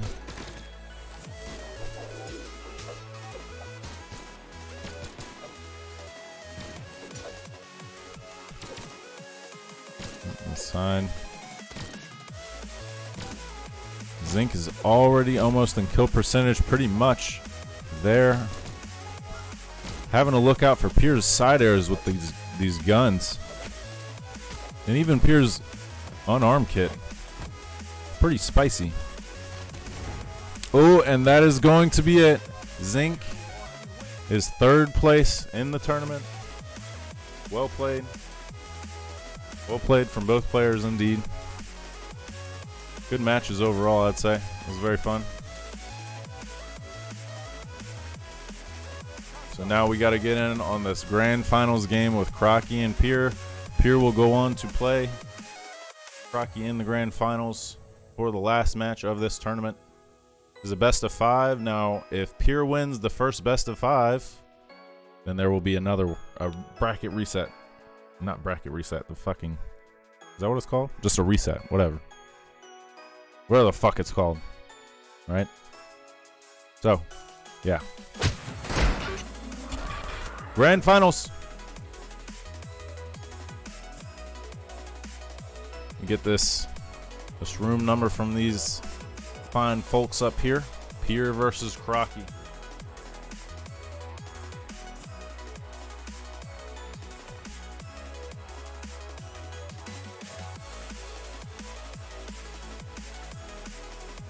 Sign. Zinc is already almost in kill percentage, pretty much there. Having to look out for Pier's side airs with these guns, and even Pier's unarmed kit. Pretty spicy. Oh, and that is going to be it. Zinc is 3rd place in the tournament. Well played. Well played from both players indeed. Good matches overall, I'd say. It was very fun. So now we got to get in on this grand finals game with Crockie and Pier. Pier will go on to play Crockie in the grand finals for the last match of this tournament. It's a best of 5. Now, if Pier wins the first best of 5, then there will be a bracket reset. Not bracket reset, the fucking... Is that what it's called? Just a reset, whatever. Whatever the fuck it's called. Right? So, yeah. Grand finals. Get this room number from these fine folks up here. Pier versus Crockie.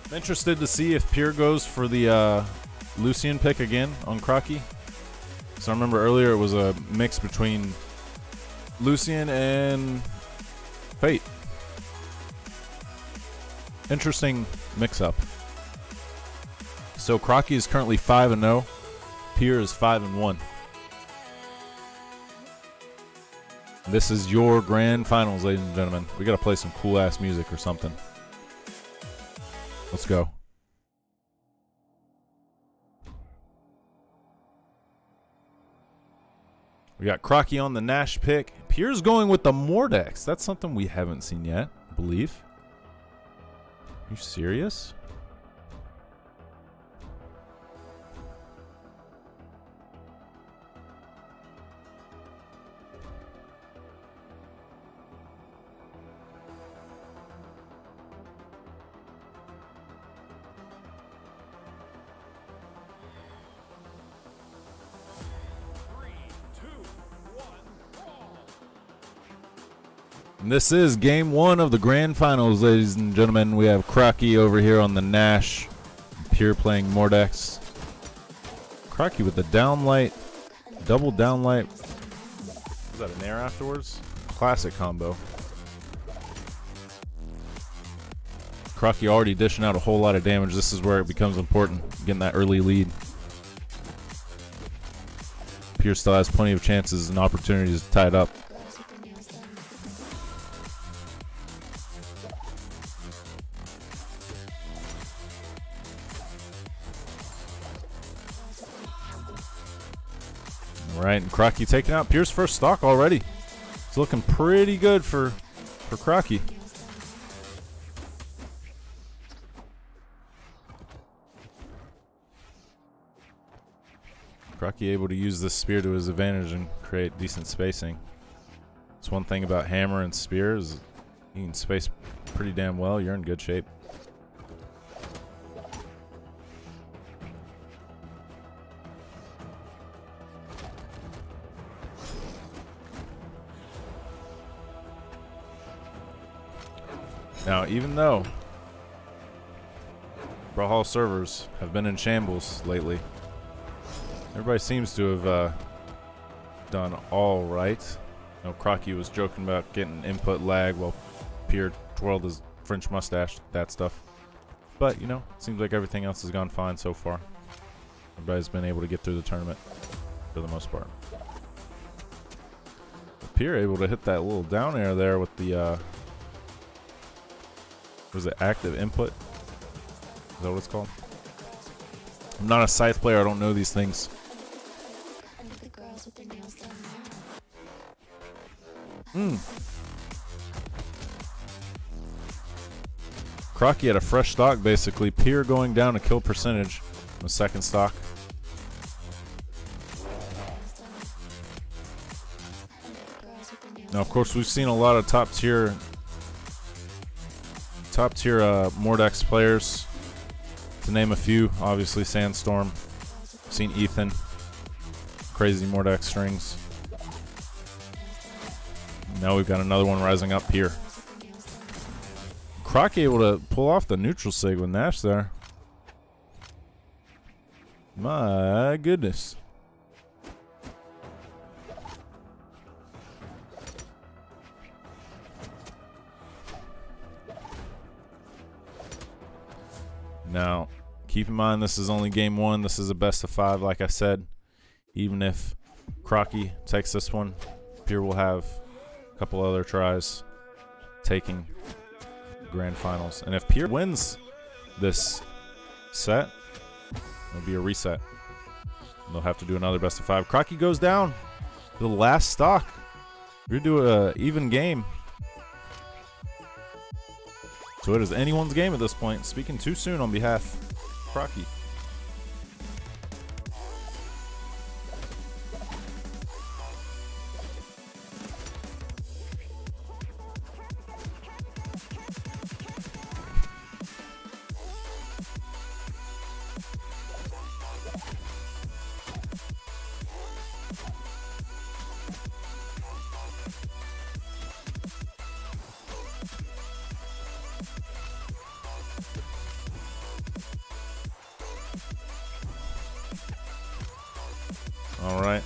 I'm interested to see if Pier goes for the Lucian pick again on Crockie. So I remember earlier it was a mix between Lucian and Fate. Interesting mix-up. So Crockie is currently 5-0. Pier is 5-1. This is your grand finals, ladies and gentlemen. We gotta play some cool-ass music or something. Let's go. We got Crockie on the Nash pick. Pier's going with the Mordex. That's something we haven't seen yet, I believe. Are you serious? And this is game one of the grand finals, ladies and gentlemen. We have Crockie over here on the Nash. Pier playing Mordex. Crockie with the downlight, double downlight. Was that an air afterwards? Classic combo. Crockie already dishing out a whole lot of damage. This is where it becomes important, getting that early lead. Pier still has plenty of chances and opportunities to tie it up. Right, and Crockie taking out Pier's first stock already. It's looking pretty good for Crockie. Crockie able to use this spear to his advantage and create decent spacing. It's one thing about hammer and spear is you can space pretty damn well. You're in good shape. Now, even though Brawlhalla servers have been in shambles lately, everybody seems to have done all right. You know, Crockie was joking about getting input lag while Pier twirled his French mustache, that stuff. But, you know, it seems like everything else has gone fine so far. Everybody's been able to get through the tournament for the most part. Pier able to hit that little down air there with the was it active input? Is that what it's called? I'm not a scythe player. I don't know these things. Crockie had a fresh stock basically. Pier going down a kill percentage on second stock. Now, of course, we've seen a lot of top tier Mordex players. To name a few, obviously Sandstorm. Seen Ethan. Crazy Mordex strings. Now we've got another one rising up here. Crockie able to pull off the neutral sig with Nash there. My goodness. Now, keep in mind this is only game one. This is a best of 5, like I said. Even if Crockie takes this one, Pier will have a couple other tries taking grand finals. And if Pier wins this set, it'll be a reset. They'll have to do another best of 5. Crockie goes down to the last stock. We're going to do an even game. So it is anyone's game at this point. Speaking too soon on behalf of Crockie. All right.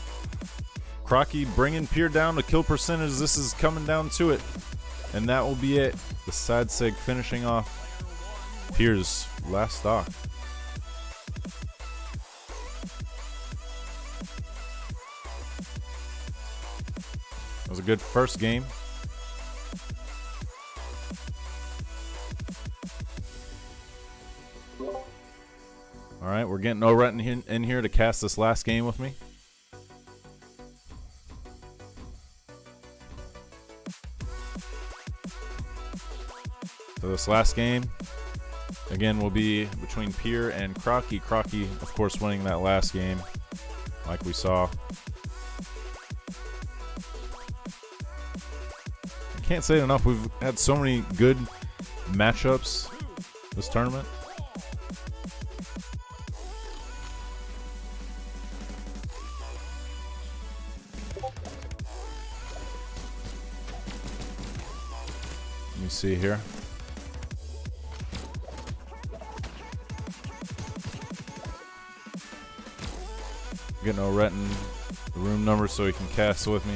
Crockie bringing Pier down to kill percentage. This is coming down to it. And that will be it. The side sig finishing off Pier's last stock. It was a good first game. All right, we're getting Oret in here to cast this last game with me. So this last game, again, will be between Pier and Crockie. Crockie, of course, winning that last game, like we saw. I can't say it enough. We've had so many good matchups this tournament. Let me see here. Getting Oret in the room number so he can cast with me.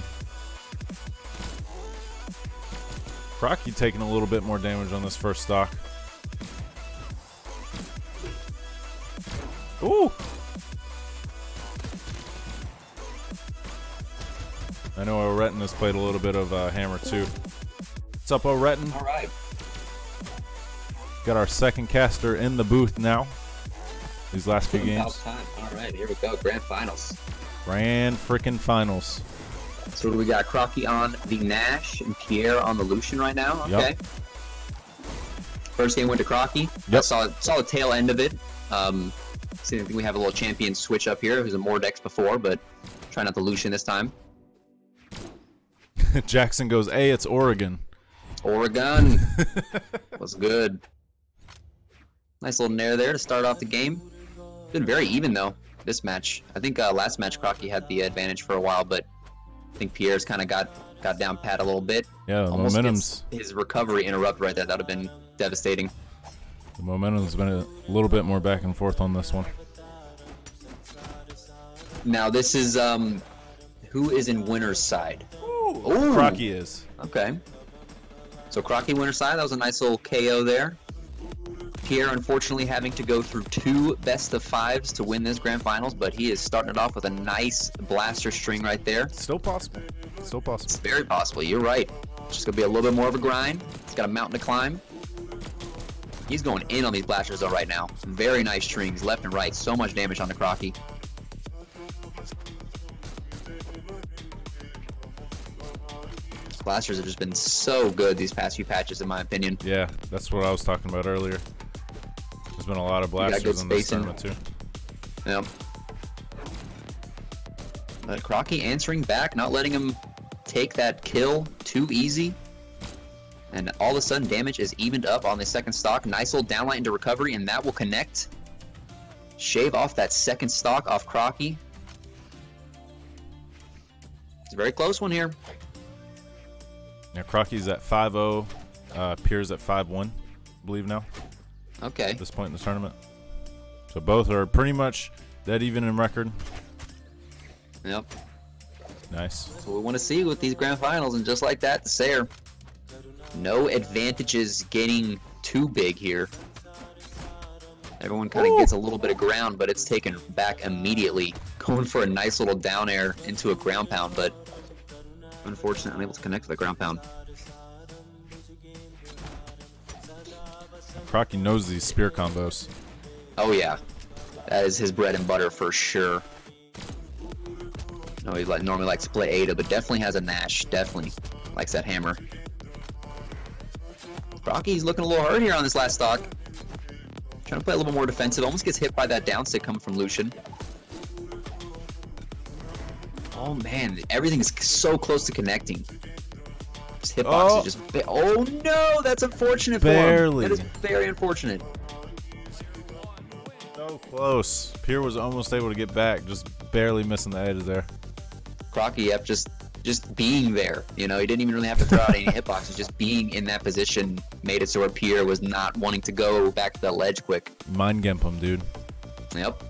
Crockie taking a little bit more damage on this first stock. Ooh! I know Oretin has played a little bit of Hammer too. What's up, Oretin? All right. Got our second caster in the booth now. These last few About games. time. All right, here we go. Grand finals. Grand freaking finals. So we got Crockie on the Nash and Pier on the Lucian right now. Okay. Yep. First game went to Crockie. Yep. I saw the tail end of it. See, I think we have a little champion switch up here. It was a Mordex before, but try not the Lucian this time. Jackson goes, hey, it's Oregon. Oregon was good. Nice little nair there to start off the game. Been very even though this match. I think last match Crockie had the advantage for a while, but I think Pierre's kind of got down pat a little bit. Yeah, the Almost momentum's gets his recovery interrupted right there. That would have been devastating. the momentum's been a little bit more back and forth on this one. Now this is who is in winner's side? Ooh. Crockie is. Okay. So Crockie winner's side. That was a nice little KO there. Pier unfortunately having to go through 2 best-of-5s to win this grand finals, but he is starting it off with a nice blaster string right there. Still possible. Still possible. It's very possible. You're right. It's just gonna be a little bit more of a grind. He's got a mountain to climb. He's going in on these blasters though right now. Very nice strings left and right. So much damage on the Crockie. Blasters have just been so good these past few patches, in my opinion. Yeah, that's what I was talking about earlier. There's been a lot of blasters in this tournament too. Yep. But Crockie answering back, not letting him take that kill too easy. And all of a sudden, damage is evened up on the second stock. Nice little downlight into recovery, and that will connect. Shave off that second stock off Crockie. It's a very close one here. Now Crockie's at 5-0, Pier's at 5-1, I believe now. Okay. At this point in the tournament. So both are pretty much dead even in record. Yep. Nice. That's what we want to see with these grand finals, and just like that, the Sayer. No advantages getting too big here. Everyone kind of gets a little bit of ground, but it's taken back immediately. Going for a nice little down air into a ground pound, but unfortunately unable to connect to the ground pound. Crockie knows these spear combos. Oh yeah, that is his bread and butter for sure. No, he normally likes to play Ada, but definitely has a Nash. Definitely likes that hammer. Crockie's looking a little hurt here on this last stock. Trying to play a little bit more defensive. Almost gets hit by that down stick coming from Lucian. Oh man, everything is so close to connecting. His hitbox is just... Oh no, that's unfortunate for him. Barely. That is very unfortunate. So close. Pier was almost able to get back, just barely missing the edge there. Crockie, yep, just being there. You know, he didn't even really have to throw out any hitboxes. Just being in that position made it so where Pier was not wanting to go back to the ledge quick. Mind gimp him, dude. Yep.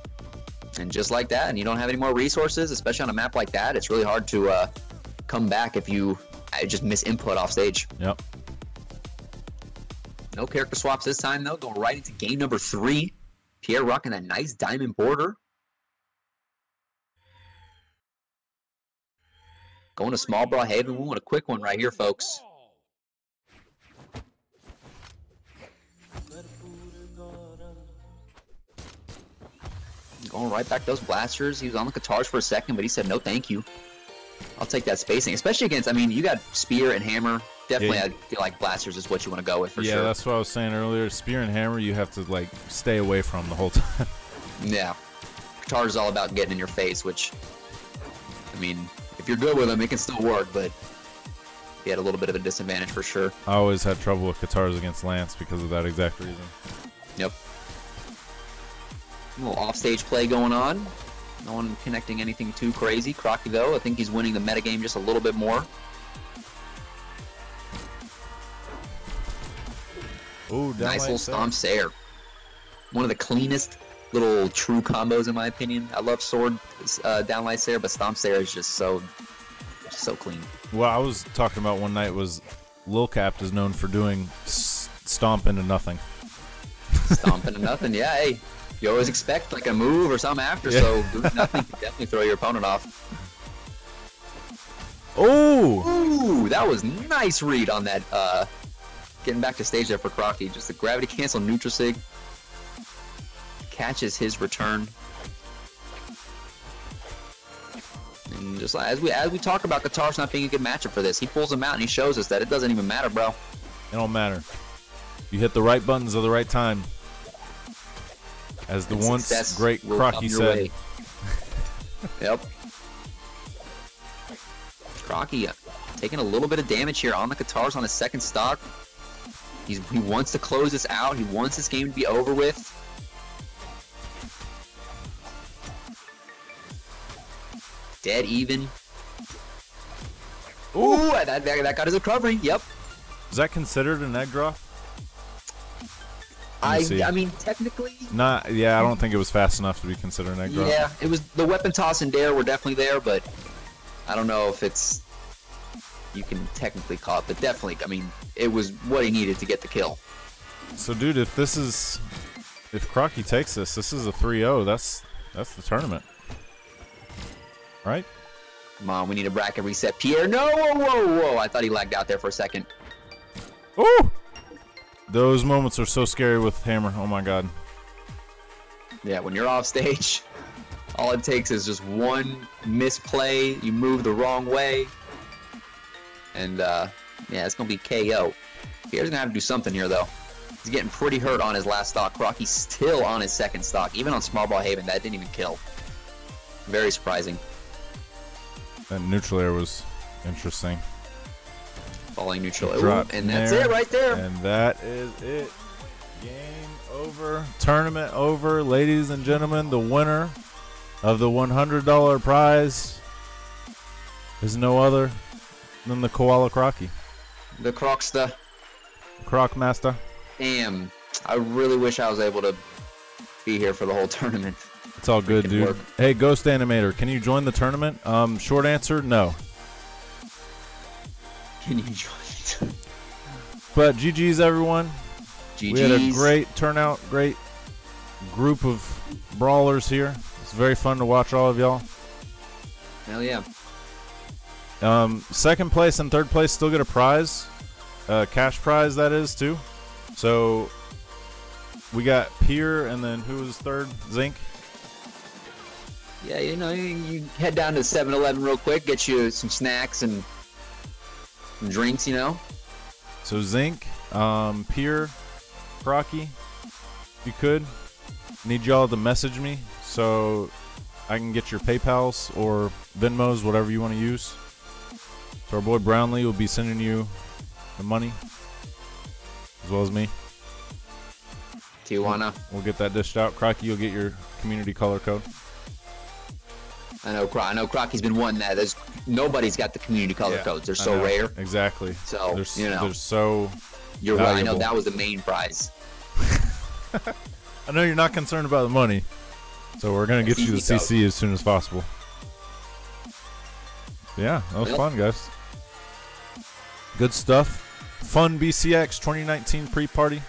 And just like that, and you don't have any more resources, especially on a map like that, it's really hard to come back if you just miss input off stage. Yep. No character swaps this time, though. Going right into game number 3. Pier rocking that nice diamond border. Going to small bra haven. We want a quick one right here, folks. Going right back to those blasters. He was on the guitars for a second, but he said no thank you. I'll take that spacing, especially against, I mean, you got Spear and Hammer. Definitely, yeah. I feel like blasters is what you want to go with for sure. Yeah, that's what I was saying earlier. Spear and Hammer, you have to, like, stay away from the whole time. Yeah. Guitar is all about getting in your face, which, I mean, if you're good with them, it can still work, but you had a little bit of a disadvantage for sure. I always had trouble with guitars against Lance because of that exact reason. Yep. A little offstage play going on. No one connecting anything too crazy. Crockie, though, I think he's winning the metagame just a little bit more. Ooh, Nice little stomp Sayer. One of the cleanest little true combos in my opinion. I love sword downlight Sayer, but stomp Sayer is just so clean. What I was talking about one night was Lil Cap is known for doing stomp into nothing. Stomp into nothing, yeah. Hey, you always expect like a move or something after, yeah. So doing nothing can definitely throw your opponent off. Oh! Ooh, that was nice read on that. Getting back to stage there for Crockie. Just the gravity cancel neutral sig. Catches his return. And just as we talk about guitars not being a good matchup for this, he pulls them out and he shows us that it doesn't even matter, bro. It don't matter. You hit the right buttons at the right time. As the And once great Crockie said. Yep. Crockie taking a little bit of damage here on the guitars on his second stock. He wants to close this out. He wants this game to be over with. Dead even. Ooh, that got his recovery. Yep. Is that considered an egg drop? I mean, technically. Not. Yeah, I don't think it was fast enough to be considered an egg drop. Yeah, it was the weapon toss and dare were definitely there, but I don't know if it's. You can technically call it, but definitely, I mean, it was what he needed to get the kill. So, dude, if Crockie takes this is a 3-0. That's the tournament, right? Come on, we need a bracket reset. Pier, no, whoa! I thought he lagged out there for a second. Ooh! Those moments are so scary with Hammer. Oh my God. Yeah, when you're off stage, all it takes is just one misplay. You move the wrong way. And, yeah, it's going to be KO. Pierre's going to have to do something here, though. He's getting pretty hurt on his last stock. Crockie's still on his second stock. Even on Small Ball Haven, that didn't even kill. Very surprising. That neutral air was interesting. Falling neutral. Drop and that's it right there. And that is it. Game over. Tournament over. Ladies and gentlemen, the winner of the $100 prize is no other than the Koala Crockie. The Crocster. Croc Master. Damn. I really wish I was able to be here for the whole tournament. It's all good, dude. Work. Hey, Ghost Animator, can you join the tournament? Short answer, no. Can you join? But GG's, everyone. GG's. We had a great turnout, great group of brawlers here. It's very fun to watch all of y'all. Hell yeah. Second place and third place still get a prize. Cash prize, that is, too. So, we got Pier, and then who was third? Zinc. Yeah, you know, you head down to 7-Eleven real quick, get you some snacks and some drinks, you know. So Zinc, Pier, Crockie, if you could, need y'all to message me so I can get your PayPals or Venmos, whatever you want to use. So our boy Brownlee will be sending you the money, as well as me. Tijuana. We'll get that dished out. Crockie, you'll get your community color code. I know Crockie's been wanting that. Nobody's got the community color codes. They're so rare. Exactly. So, you know. They're so You're right. I know valuable. that was the main prize. I know you're not concerned about the money. So we're gonna get you the CC as soon as possible. Yeah, that was fun, guys. Good stuff. Fun BCX 2019 pre-party.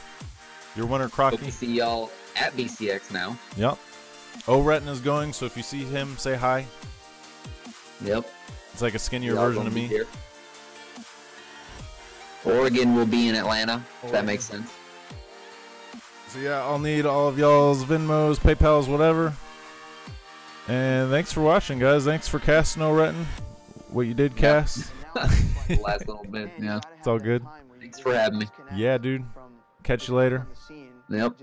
Your winner, Crockie. Hope to see y'all at BCX now. Yep. O-Retin is going, so if you see him, say hi. Yep. It's like a skinnier version of me. Here. Oregon will be in Atlanta, if that makes sense. So yeah, I'll need all of y'all's Venmos, PayPals, whatever. And thanks for watching, guys. Thanks for casting O-Retin. What you did, cast. The last little bit, yeah. It's all good. Thanks for having me. Yeah, dude. Catch you later. Yep.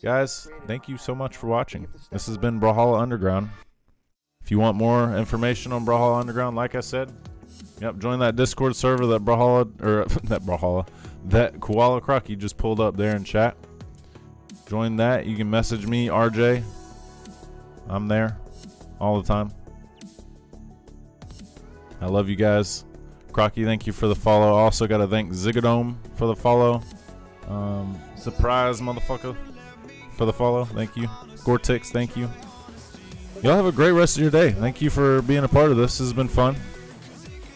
Guys, thank you so much for watching. This has been Brawlhalla Underground. If you want more information on Brawlhalla Underground, like I said, yep, join that Discord server that that Koala Crockie just pulled up there in chat. Join that. You can message me, RJ. I'm there all the time. I love you guys. Crockie, thank you for the follow. Also got to thank Zigadome for the follow. Surprise, motherfucker, for the follow. Thank you. Gore-Tex, thank you. Y'all have a great rest of your day. Thank you for being a part of this. This has been fun.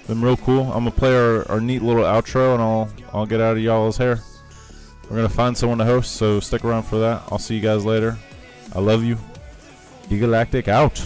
Been real cool. I'm gonna play our neat little outro, and I'll get out of y'all's hair. We're gonna find someone to host, so stick around for that. I'll see you guys later. I love you. D-Galactic out.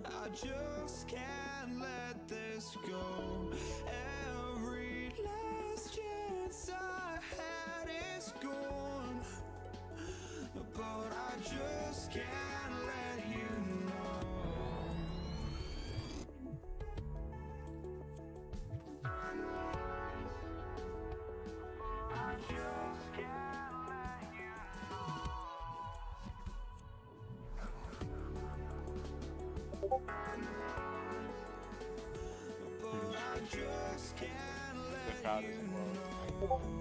I just can't let this go. Every last chance I had is gone, but I just can't let you know. I just can't let you know. But I just can't let you know.